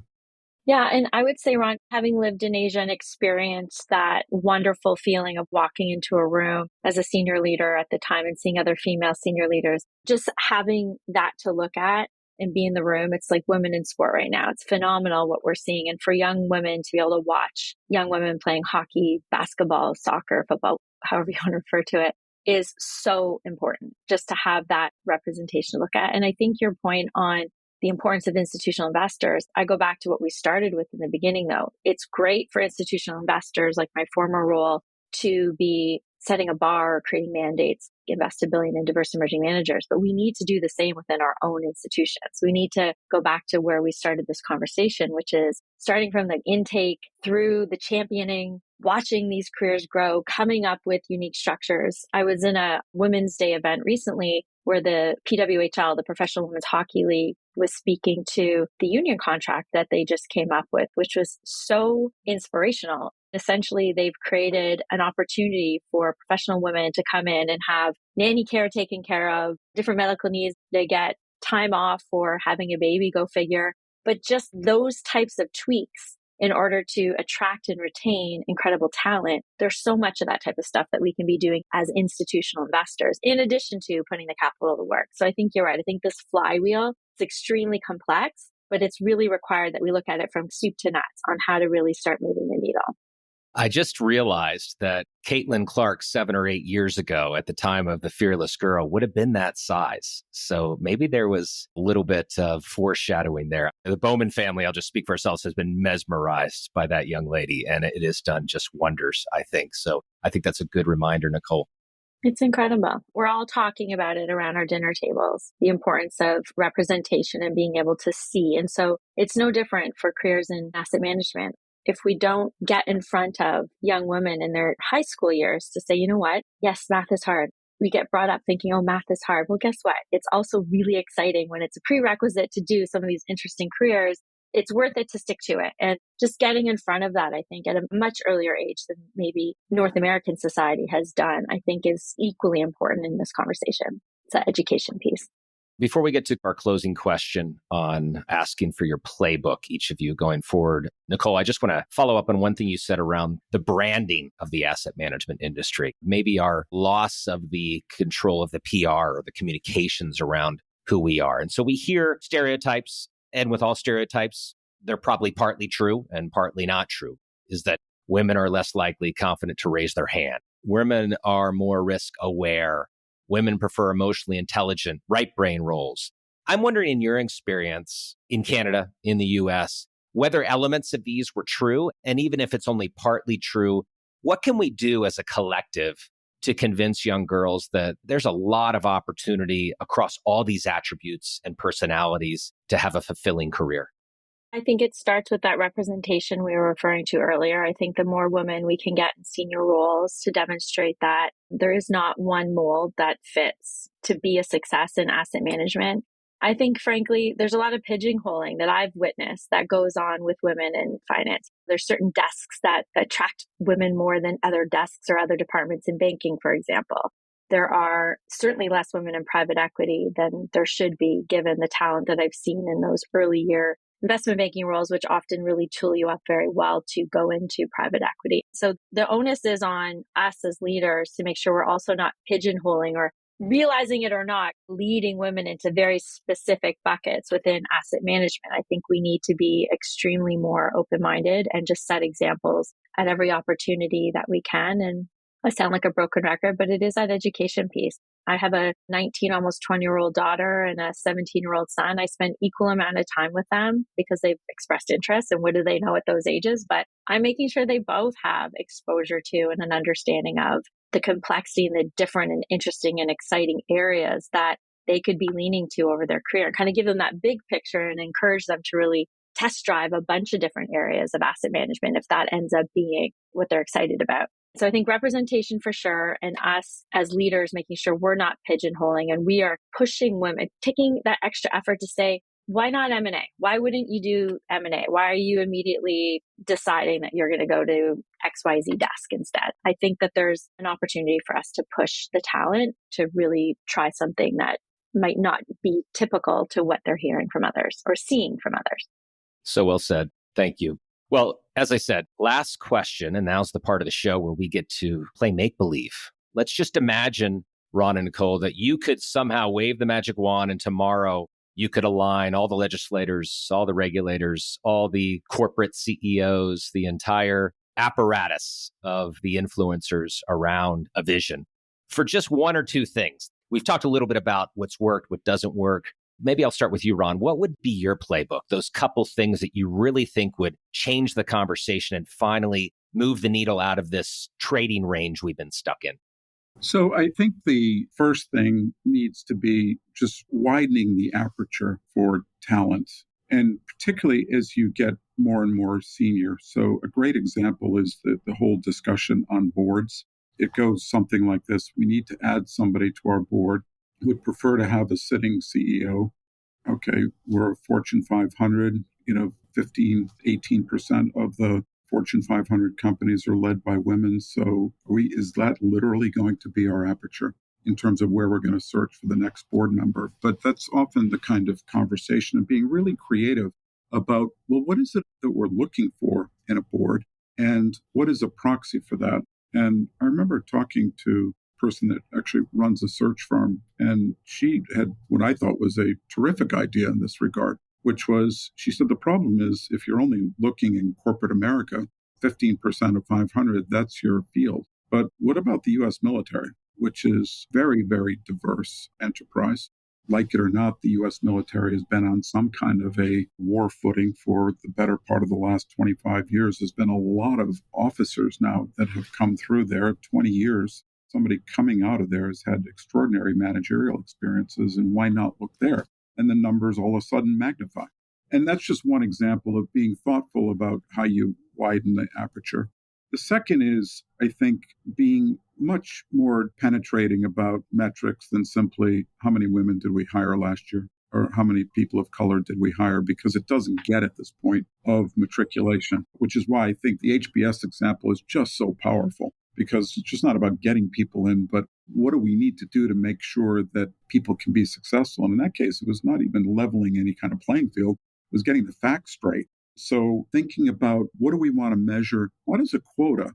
Yeah. And I would say, Ron, having lived in Asia and experienced that wonderful feeling of walking into a room as a senior leader at the time and seeing other female senior leaders, just having that to look at and be in the room, it's like women in sport right now. It's phenomenal what we're seeing. And for young women to be able to watch young women playing hockey, basketball, soccer, football, however you want to refer to it, is so important just to have that representation to look at. And I think your point on the importance of institutional investors, I go back to what we started with in the beginning, though. It's great for institutional investors, like my former role, to be setting a bar or creating mandates. invest $1 billion in diverse emerging managers, but we need to do the same within our own institutions. We need to go back to where we started this conversation, which is starting from the intake through the championing, watching these careers grow, coming up with unique structures. I was in a Women's Day event recently where the PWHL, the Professional Women's Hockey League, was speaking to the union contract that they just came up with, which was so inspirational. Essentially, they've created an opportunity for professional women to come in and have nanny care taken care of, different medical needs. They get time off for having a baby, go figure. But just those types of tweaks in order to attract and retain incredible talent, there's so much of that type of stuff that we can be doing as institutional investors, in addition to putting the capital to work. So I think you're right. I think this flywheel is extremely complex, but it's really required that we look at it from soup to nuts on how to really start moving the needle. I just realized that Caitlin Clark 7 or 8 years ago at the time of The Fearless Girl would have been that size. So maybe there was a little bit of foreshadowing there. The Bowman family, I'll just speak for ourselves, has been mesmerized by that young lady, and it has done just wonders, I think. So I think that's a good reminder, Nicole. It's incredible. We're all talking about it around our dinner tables, the importance of representation and being able to see. And so it's no different for careers in asset management. If we don't get in front of young women in their high school years to say, you know what? Yes, math is hard. We get brought up thinking, oh, math is hard. Well, guess what? It's also really exciting when it's a prerequisite to do some of these interesting careers. It's worth it to stick to it. And just getting in front of that, I think, at a much earlier age than maybe North American society has done, I think is equally important in this conversation. It's that education piece. Before we get to our closing question on asking for your playbook, each of you going forward, Nicole, I just want to follow up on one thing you said around the branding of the asset management industry, maybe our loss of the control of the PR or the communications around who we are. And so we hear stereotypes, and with all stereotypes, they're probably partly true and partly not true, is that women are less likely confident to raise their hand. Women are more risk aware. Women prefer emotionally intelligent, right brain roles. I'm wondering, in your experience in Canada, in the US, whether elements of these were true, and even if it's only partly true, what can we do as a collective to convince young girls that there's a lot of opportunity across all these attributes and personalities to have a fulfilling career? I think it starts with that representation we were referring to earlier. I think the more women we can get in senior roles to demonstrate that there is not one mold that fits to be a success in asset management. I think, frankly, there's a lot of pigeonholing that I've witnessed that goes on with women in finance. There's certain desks that attract women more than other desks or other departments in banking, for example. There are certainly less women in private equity than there should be, given the talent that I've seen in those early year investment banking roles, which often really tool you up very well to go into private equity. So the onus is on us as leaders to make sure we're also not pigeonholing or, realizing it or not, leading women into very specific buckets within asset management. I think we need to be extremely more open-minded and just set examples at every opportunity that we can. And I sound like a broken record, but it is that education piece. I have a 19, almost 20-year-old daughter and a 17-year-old son. I spend equal amount of time with them because they've expressed interest, and what do they know at those ages? But I'm making sure they both have exposure to and an understanding of the complexity and the different and interesting and exciting areas that they could be leaning to over their career, and kind of give them that big picture and encourage them to really test drive a bunch of different areas of asset management if that ends up being what they're excited about. So I think representation for sure, and us as leaders making sure we're not pigeonholing and we are pushing women, taking that extra effort to say, why not M&A? Why wouldn't you do M&A? Why are you immediately deciding that you're going to go to XYZ desk instead? I think that there's an opportunity for us to push the talent to really try something that might not be typical to what they're hearing from others or seeing from others. So well said. Thank you. Well, as I said, last question, and now's the part of the show where we get to play make-believe. Let's just imagine, Ron and Nicole, that you could somehow wave the magic wand and tomorrow you could align all the legislators, all the regulators, all the corporate CEOs, the entire apparatus of the influencers around a vision for just one or two things. We've talked a little bit about what's worked, what doesn't work. Maybe I'll start with you, Ron. What would be your playbook? Those couple things that you really think would change the conversation and finally move the needle out of this trading range we've been stuck in. So I think the first thing needs to be just widening the aperture for talent, and particularly as you get more and more senior. So a great example is the whole discussion on boards. It goes something like this. We need to add somebody to our board. Would prefer to have a sitting CEO. Okay, we're a Fortune 500, 15, 18% of the Fortune 500 companies are led by women. So is that literally going to be our aperture in terms of where we're going to search for the next board member? But that's often the kind of conversation and being really creative about, well, what is it that we're looking for in a board and what is a proxy for that? And I remember talking to person that actually runs a search firm. And she had what I thought was a terrific idea in this regard, which was, she said, the problem is if you're only looking in corporate America, 15% of 500, that's your field. But what about the US military, which is very, very diverse enterprise? Like it or not, the US military has been on some kind of a war footing for the better part of the last 25 years. There's been a lot of officers now that have come through there, 20 years. Somebody coming out of there has had extraordinary managerial experiences, and why not look there? And the numbers all of a sudden magnify. And that's just one example of being thoughtful about how you widen the aperture. The second is, I think, being much more penetrating about metrics than simply how many women did we hire last year or how many people of color did we hire, because it doesn't get at this point of matriculation, which is why I think the HBS example is just so powerful. Because it's just not about getting people in, but what do we need to do to make sure that people can be successful? And in that case, it was not even leveling any kind of playing field, it was getting the facts straight. So thinking about what do we want to measure? What is a quota?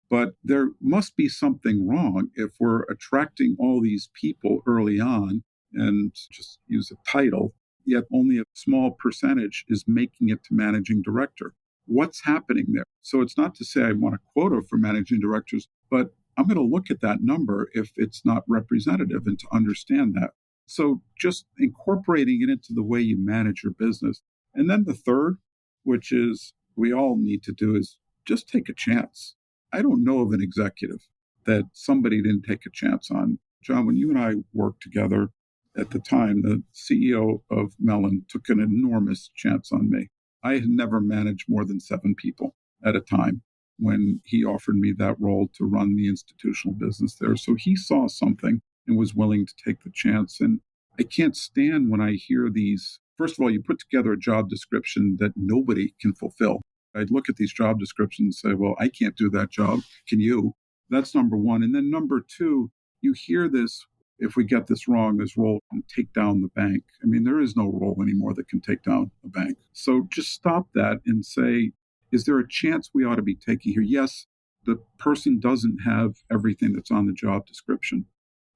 But there must be something wrong if we're attracting all these people early on and just use a title, yet only a small percentage is making it to managing director. What's happening there? So it's not to say I want a quota for managing directors, but I'm going to look at that number if it's not representative and to understand that. So just incorporating it into the way you manage your business. And then the third, which is we all need to do, is just take a chance. I don't know of an executive that somebody didn't take a chance on. John, when you and I worked together at the time, the CEO of Mellon took an enormous chance on me. I had never managed more than 7 people at a time when he offered me that role to run the institutional business there. So he saw something and was willing to take the chance. And I can't stand when I hear these. First of all, you put together a job description that nobody can fulfill. I'd look at these job descriptions and say, well, I can't do that job. Can you? That's number one. And then number two, you hear this, if we get this wrong, this role can take down the bank. I mean, there is no role anymore that can take down a bank. So just stop that and say, is there a chance we ought to be taking here? Yes, the person doesn't have everything that's on the job description.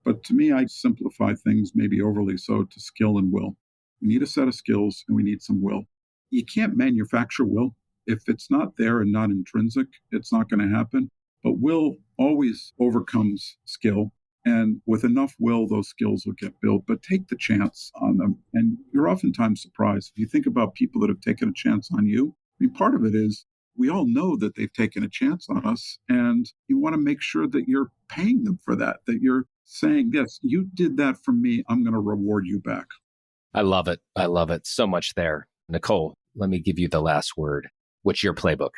But to me, I simplify things, maybe overly so, to skill and will. We need a set of skills and we need some will. You can't manufacture will. If it's not there and not intrinsic, it's not going to happen. But will always overcomes skill. And with enough will, those skills will get built. But take the chance on them. And you're oftentimes surprised. If you think about people that have taken a chance on you, I mean, part of it is we all know that they've taken a chance on us. And you want to make sure that you're paying them for that, that you're saying, yes, you did that for me. I'm going to reward you back. I love it. I love it so much there. Nicole, let me give you the last word. What's your playbook?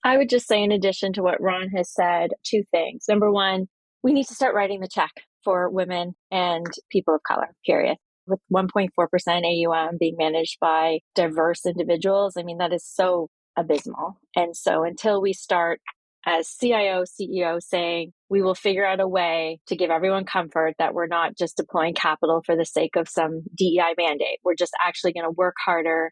I would just say, in addition to what Ron has said, 2 things. Number one, we need to start writing the check for women and people of color, period. With 1.4% AUM being managed by diverse individuals, I mean, that is so abysmal. And so until we start as CIO, CEO saying, we will figure out a way to give everyone comfort that we're not just deploying capital for the sake of some DEI mandate. We're just actually going to work harder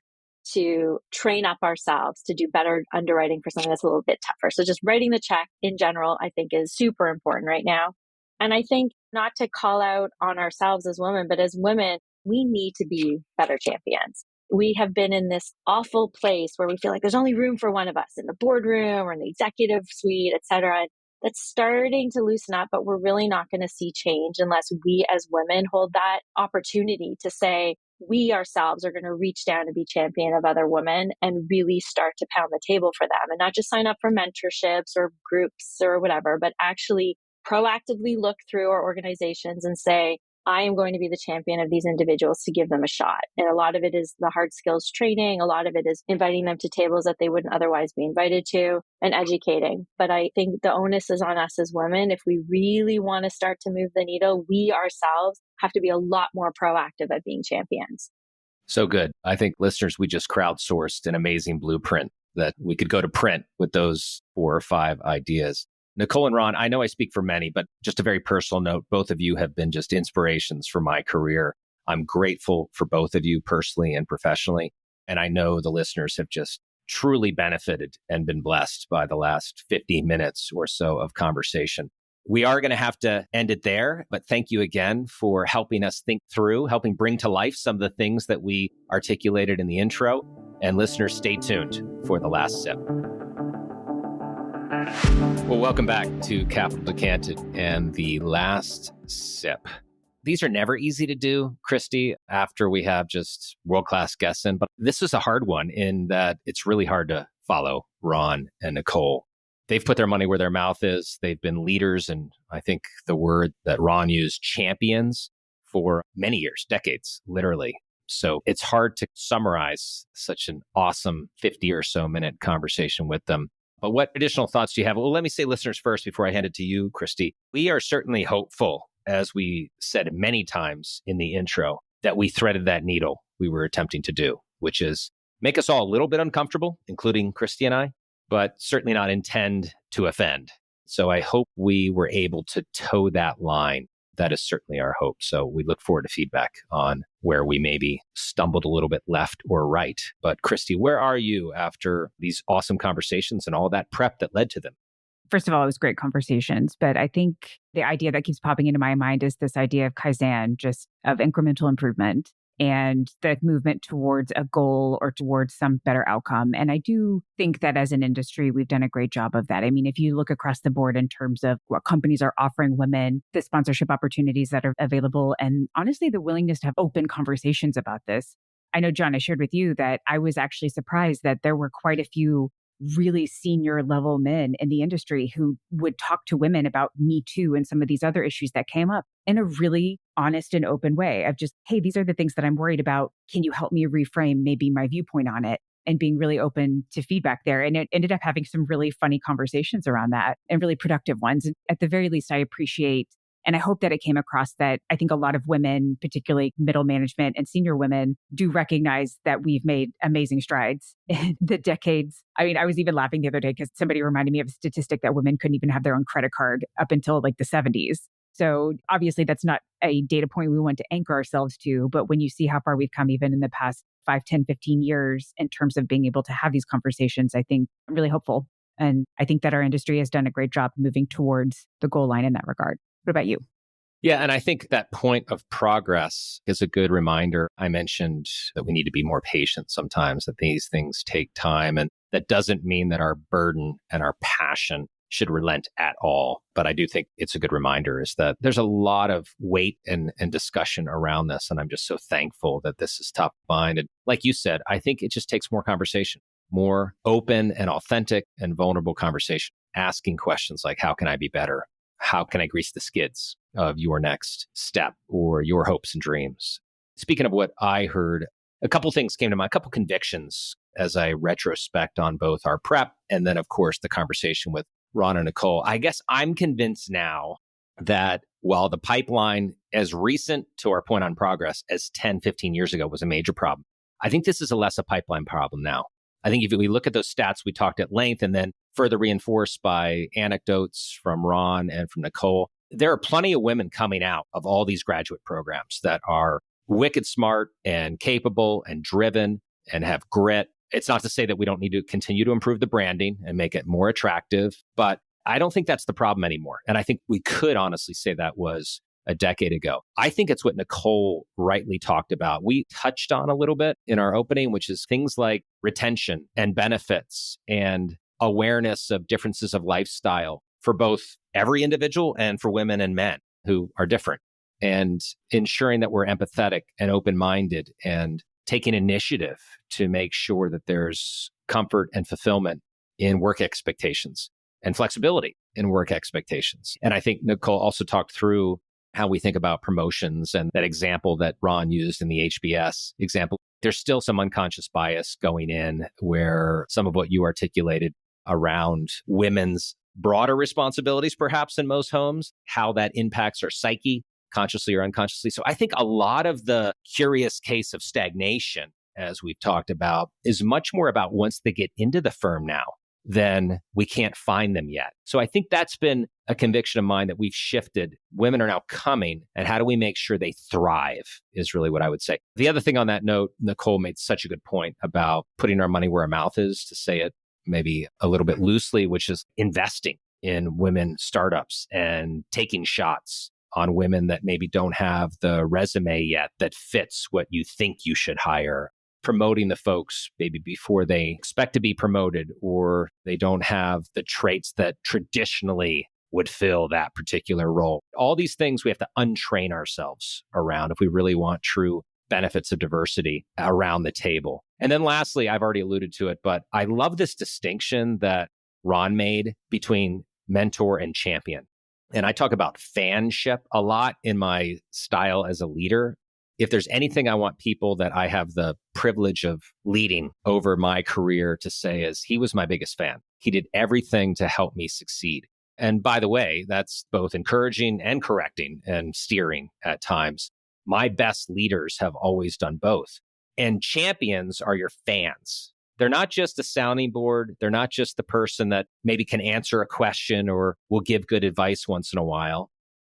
to train up ourselves to do better underwriting for something that's a little bit tougher. So just writing the check in general, I think, is super important right now. And I think not to call out on ourselves as women, but as women, we need to be better champions. We have been in this awful place where we feel like there's only room for one of us in the boardroom or in the executive suite, et cetera. That's starting to loosen up, but we're really not going to see change unless we as women hold that opportunity to say, we ourselves are going to reach down and be champion of other women and really start to pound the table for them and not just sign up for mentorships or groups or whatever, but actually proactively look through our organizations and say, I am going to be the champion of these individuals to give them a shot. And a lot of it is the hard skills training. A lot of it is inviting them to tables that they wouldn't otherwise be invited to and educating. But I think the onus is on us as women. If we really want to start to move the needle, we ourselves have to be a lot more proactive at being champions. So good. I think listeners, we just crowdsourced an amazing blueprint that we could go to print with those 4 or 5 ideas. Nicole and Ron, I know I speak for many, but just a very personal note, both of you have been just inspirations for my career. I'm grateful for both of you personally and professionally. And I know the listeners have just truly benefited and been blessed by the last 50 minutes or so of conversation. We are going to have to end it there, but thank you again for helping us think through, helping bring to life some of the things that we articulated in the intro. And listeners, stay tuned for the last sip. Well, welcome back to Capital Decanted and the last sip. These are never easy to do, Christy, after we have just world-class guests in. But this is a hard one in that it's really hard to follow Ron and Nicole. They've put their money where their mouth is. They've been leaders, and I think the word that Ron used, champions, for many years, decades, literally. So it's hard to summarize such an awesome 50 or so minute conversation with them. But what additional thoughts do you have? Well, let me say, listeners, first, before I hand it to you, Christy, we are certainly hopeful, as we said many times in the intro, that we threaded that needle we were attempting to do, which is make us all a little bit uncomfortable, including Christy and I, but certainly not intend to offend. So I hope we were able to toe that line. That is certainly our hope. So we look forward to feedback on where we maybe stumbled a little bit left or right. But Christy, where are you after these awesome conversations and all that prep that led to them? First of all, it was great conversations, but I think the idea that keeps popping into my mind is this idea of Kaizen, just of incremental improvement and the movement towards a goal or towards some better outcome. And I do think that as an industry, we've done a great job of that. I mean, if you look across the board in terms of what companies are offering women, the sponsorship opportunities that are available, and honestly, the willingness to have open conversations about this. I know, John, I shared with you that I was actually surprised that there were quite a few really senior level men in the industry who would talk to women about Me Too and some of these other issues that came up in a really honest and open way of just, hey, these are the things that I'm worried about. Can you help me reframe maybe my viewpoint on it? And being really open to feedback there. And it ended up having some really funny conversations around that and really productive ones. And at the very least, I appreciate and I hope that it came across that I think a lot of women, particularly middle management and senior women, do recognize that we've made amazing strides in the decades. I mean, I was even laughing the other day because somebody reminded me of a statistic that women couldn't even have their own credit card up until like the 70s. So obviously that's not a data point we want to anchor ourselves to. But when you see how far we've come even in the past 5, 10, 15 years in terms of being able to have these conversations, I think I'm really hopeful. And I think that our industry has done a great job moving towards the goal line in that regard. What about you? Yeah, and I think that point of progress is a good reminder. I mentioned that we need to be more patient sometimes, that these things take time. And that doesn't mean that our burden and our passion should relent at all. But I do think it's a good reminder is that there's a lot of weight and discussion around this. And I'm just so thankful that this is top of mind. And like you said, I think it just takes more conversation, more open and authentic and vulnerable conversation, asking questions like, how can I be better? How can I grease the skids of your next step or your hopes and dreams? Speaking of what I heard, a couple things came to mind, a couple convictions as I retrospect on both our prep and then, of course, the conversation with Ron and Nicole. I guess I'm convinced now that while the pipeline, as recent to our point on progress as 10, 15 years ago was a major problem, I think this is a less a pipeline problem now. I think if we look at those stats we talked at length and then further reinforced by anecdotes from Ron and from Nicole, there are plenty of women coming out of all these graduate programs that are wicked smart and capable and driven and have grit. It's not to say that we don't need to continue to improve the branding and make it more attractive, but I don't think that's the problem anymore. And I think we could honestly say that was a decade ago. I think it's what Nicole rightly talked about. We touched on a little bit in our opening, which is things like retention and benefits and awareness of differences of lifestyle for both every individual and for women and men who are different, and ensuring that we're empathetic and open-minded and taking initiative to make sure that there's comfort and fulfillment in work expectations. and flexibility in work expectations. And I think Nicole also talked through how we think about promotions and that example that Ron used in the HBS example. There's still some unconscious bias going in where some of what you articulated around women's broader responsibilities, perhaps in most homes, how that impacts our psyche, consciously or unconsciously. So I think a lot of the curious case of stagnation, as we've talked about, is much more about once they get into the firm now, then we can't find them yet. So I think that's been a conviction of mine that we've shifted. Women are now coming, and how do we make sure they thrive is really what I would say. The other thing on that note, Nicole made such a good point about putting our money where our mouth is, to say it maybe a little bit loosely, which is investing in women startups and taking shots on women that maybe don't have the resume yet that fits what you think you should hire, promoting the folks maybe before they expect to be promoted, or they don't have the traits that traditionally would fill that particular role. All these things we have to untrain ourselves around if we really want true benefits of diversity around the table. And then lastly, I've already alluded to it, but I love this distinction that Ron made between mentor and champion. And I talk about fanship a lot in my style as a leader. If there's anything I want people that I have the privilege of leading over my career to say is, he was my biggest fan. He did everything to help me succeed. And by the way, that's both encouraging and correcting and steering at times. My best leaders have always done both. And champions are your fans. They're not just a sounding board. They're not just the person that maybe can answer a question or will give good advice once in a while,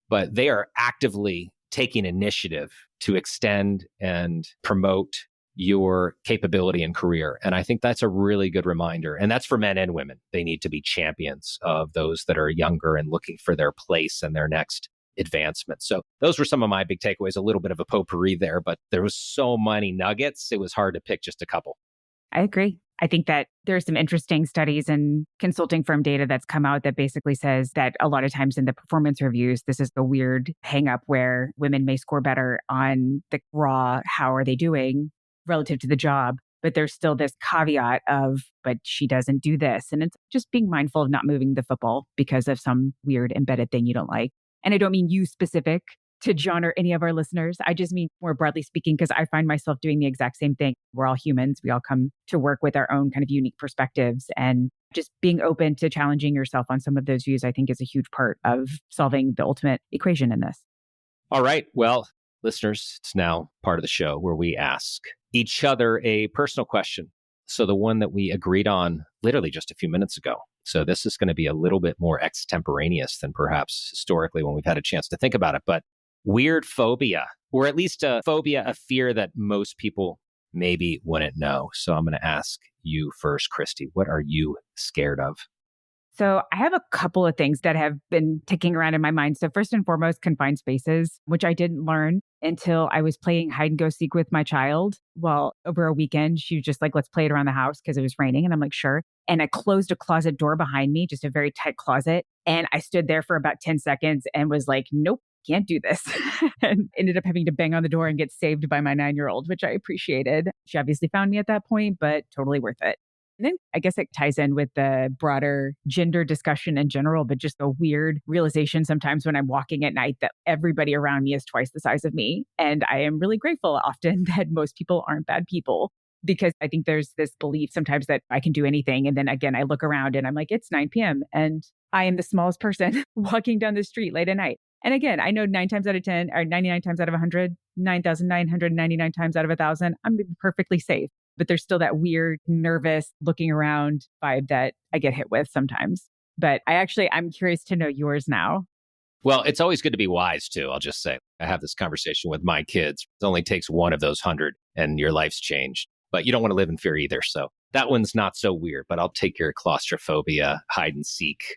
but they are actively taking initiative to extend and promote your capability and career. And I think that's a really good reminder. And that's for men and women. They need to be champions of those that are younger and looking for their place and their next advancement. So those were some of my big takeaways, a little bit of a potpourri there, but there was so many nuggets. It was hard to pick just a couple. I agree. I think that there's some interesting studies and consulting firm data that's come out that basically says that a lot of times in the performance reviews, this is the weird hang up where women may score better on the raw, how are they doing relative to the job? But there's still this caveat of, but she doesn't do this. And it's just being mindful of not moving the football because of some weird embedded thing you don't like. And I don't mean you specific to John or any of our listeners. I just mean more broadly speaking, because I find myself doing the exact same thing. We're all humans. We all come to work with our own kind of unique perspectives, and just being open to challenging yourself on some of those views, I think, is a huge part of solving the ultimate equation in this. All right. Well, listeners, it's now part of the show where we ask each other a personal question. So the one that we agreed on literally just a few minutes ago. So this is going to be a little bit more extemporaneous than perhaps historically when we've had a chance to think about it. But weird phobia, or at least a phobia, a fear that most people maybe wouldn't know. So I'm going to ask you first, Christy. What are you scared of? So I have a couple of things that have been ticking around in my mind. So first and foremost, confined spaces, which I didn't learn until I was playing hide and go seek with my child. Well, over a weekend, she was just like, let's play it around the house because it was raining. And I'm like, sure. And I closed a closet door behind me, just a very tight closet. And I stood there for about 10 seconds and was like, nope, can't do this. And ended up having to bang on the door and get saved by my 9-year-old, which I appreciated. She obviously found me at that point, but totally worth it. And then I guess it ties in with the broader gender discussion in general, but just a weird realization sometimes when I'm walking at night that everybody around me is twice the size of me. And I am really grateful often that most people aren't bad people, because I think there's this belief sometimes that I can do anything. And then again, I look around and I'm like, it's 9 p.m. and I am the smallest person walking down the street late at night. And again, I know 9 times out of 10 or 99 times out of 100, 9,999 times out of 1,000, I'm perfectly safe. But there's still that weird, nervous looking around vibe that I get hit with sometimes. But I'm curious to know yours now. Well, it's always good to be wise too. I'll just say, I have this conversation with my kids. It only takes one of those 100 and your life's changed. But you don't want to live in fear either. So that one's not so weird, but I'll take your claustrophobia, hide and seek.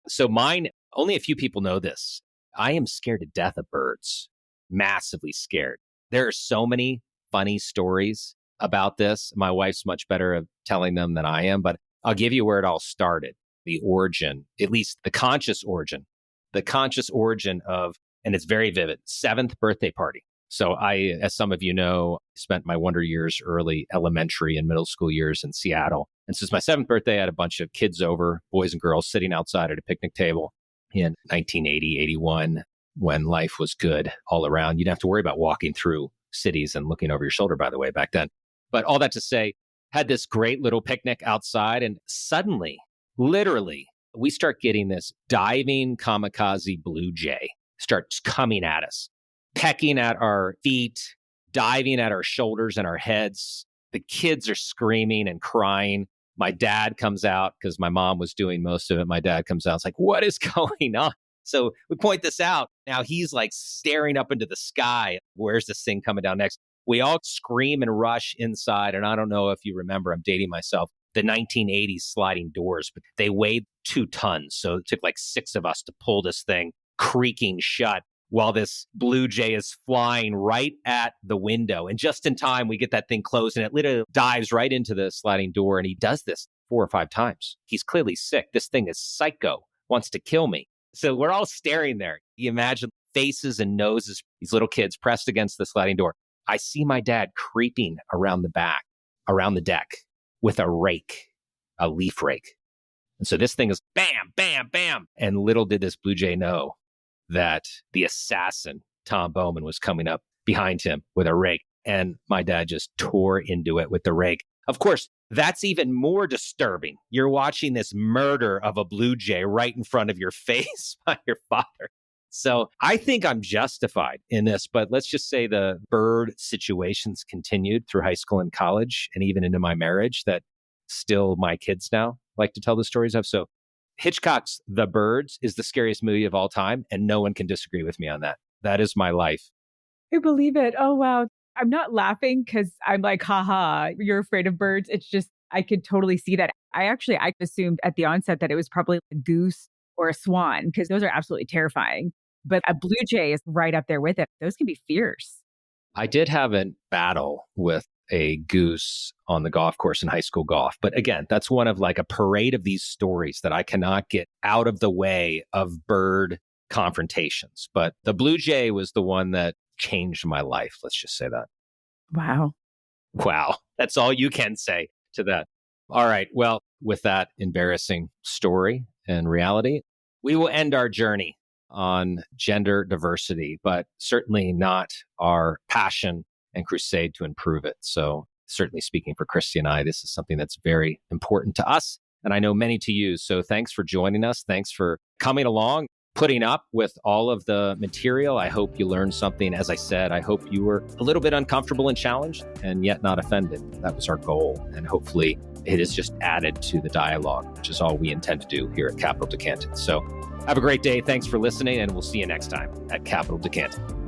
So mine, only a few people know this. I am scared to death of birds, massively scared. There are so many funny stories about this. My wife's much better at telling them than I am, but I'll give you where it all started. The origin, at least the conscious origin of, and it's very vivid, 7th birthday party. So I, as some of you know, spent my wonder years, early elementary and middle school years in Seattle. And since my 7th birthday, I had a bunch of kids over, boys and girls, sitting outside at a picnic table in 1980, 81, when life was good all around. You didn't have to worry about walking through cities and looking over your shoulder, by the way, back then. But all that to say, had this great little picnic outside, and suddenly, literally, we start getting this diving kamikaze blue jay starts coming at us, pecking at our feet, diving at our shoulders and our heads. The kids are screaming and crying. My dad comes out because my mom was doing most of it. My dad comes out. It's like, what is going on? So we point this out. Now he's like staring up into the sky. Where's this thing coming down next? We all scream and rush inside. And I don't know if you remember, I'm dating myself, the 1980s sliding doors, but they weighed 2 tons. So it took like 6 of us to pull this thing creaking shut while this blue jay is flying right at the window. And just in time, we get that thing closed and it literally dives right into the sliding door. And he does this 4 or 5 times. He's clearly sick. This thing is psycho, wants to kill me. So we're all staring there. You imagine faces and noses, these little kids pressed against the sliding door. I see my dad creeping around the back, around the deck with a rake, a leaf rake. And so this thing is bam, bam, bam. And little did this blue jay know that the assassin, Tom Bowman, was coming up behind him with a rake. And my dad just tore into it with the rake. Of course, that's even more disturbing. You're watching this murder of a blue jay right in front of your face by your father. So I think I'm justified in this, but let's just say the bird situations continued through high school and college and even into my marriage that still my kids now like to tell the stories of. So Hitchcock's The Birds is the scariest movie of all time, and no one can disagree with me on that. That is my life. I believe it. Oh, wow. I'm not laughing because I'm like, haha, you're afraid of birds. It's just, I could totally see that. I assumed at the onset that it was probably a goose or a swan because those are absolutely terrifying. But a blue jay is right up there with it. Those can be fierce. I did have a battle with a goose on the golf course in high school golf. But again, that's one of like a parade of these stories that I cannot get out of the way of bird confrontations. But the blue jay was the one that changed my life. Let's just say that. Wow. Wow. That's all you can say to that. All right. Well, with that embarrassing story and reality, we will end our journey on gender diversity, but certainly not our passion and crusade to improve it. So certainly speaking for Christy and I, this is something that's very important to us. And I know many to you. So thanks for joining us. Thanks for coming along, putting up with all of the material. I hope you learned something. As I said, I hope you were a little bit uncomfortable and challenged and yet not offended. That was our goal. And hopefully it is just added to the dialogue, which is all we intend to do here at Capital Decanted. So have a great day. Thanks for listening, and we'll see you next time at Capital Decanted.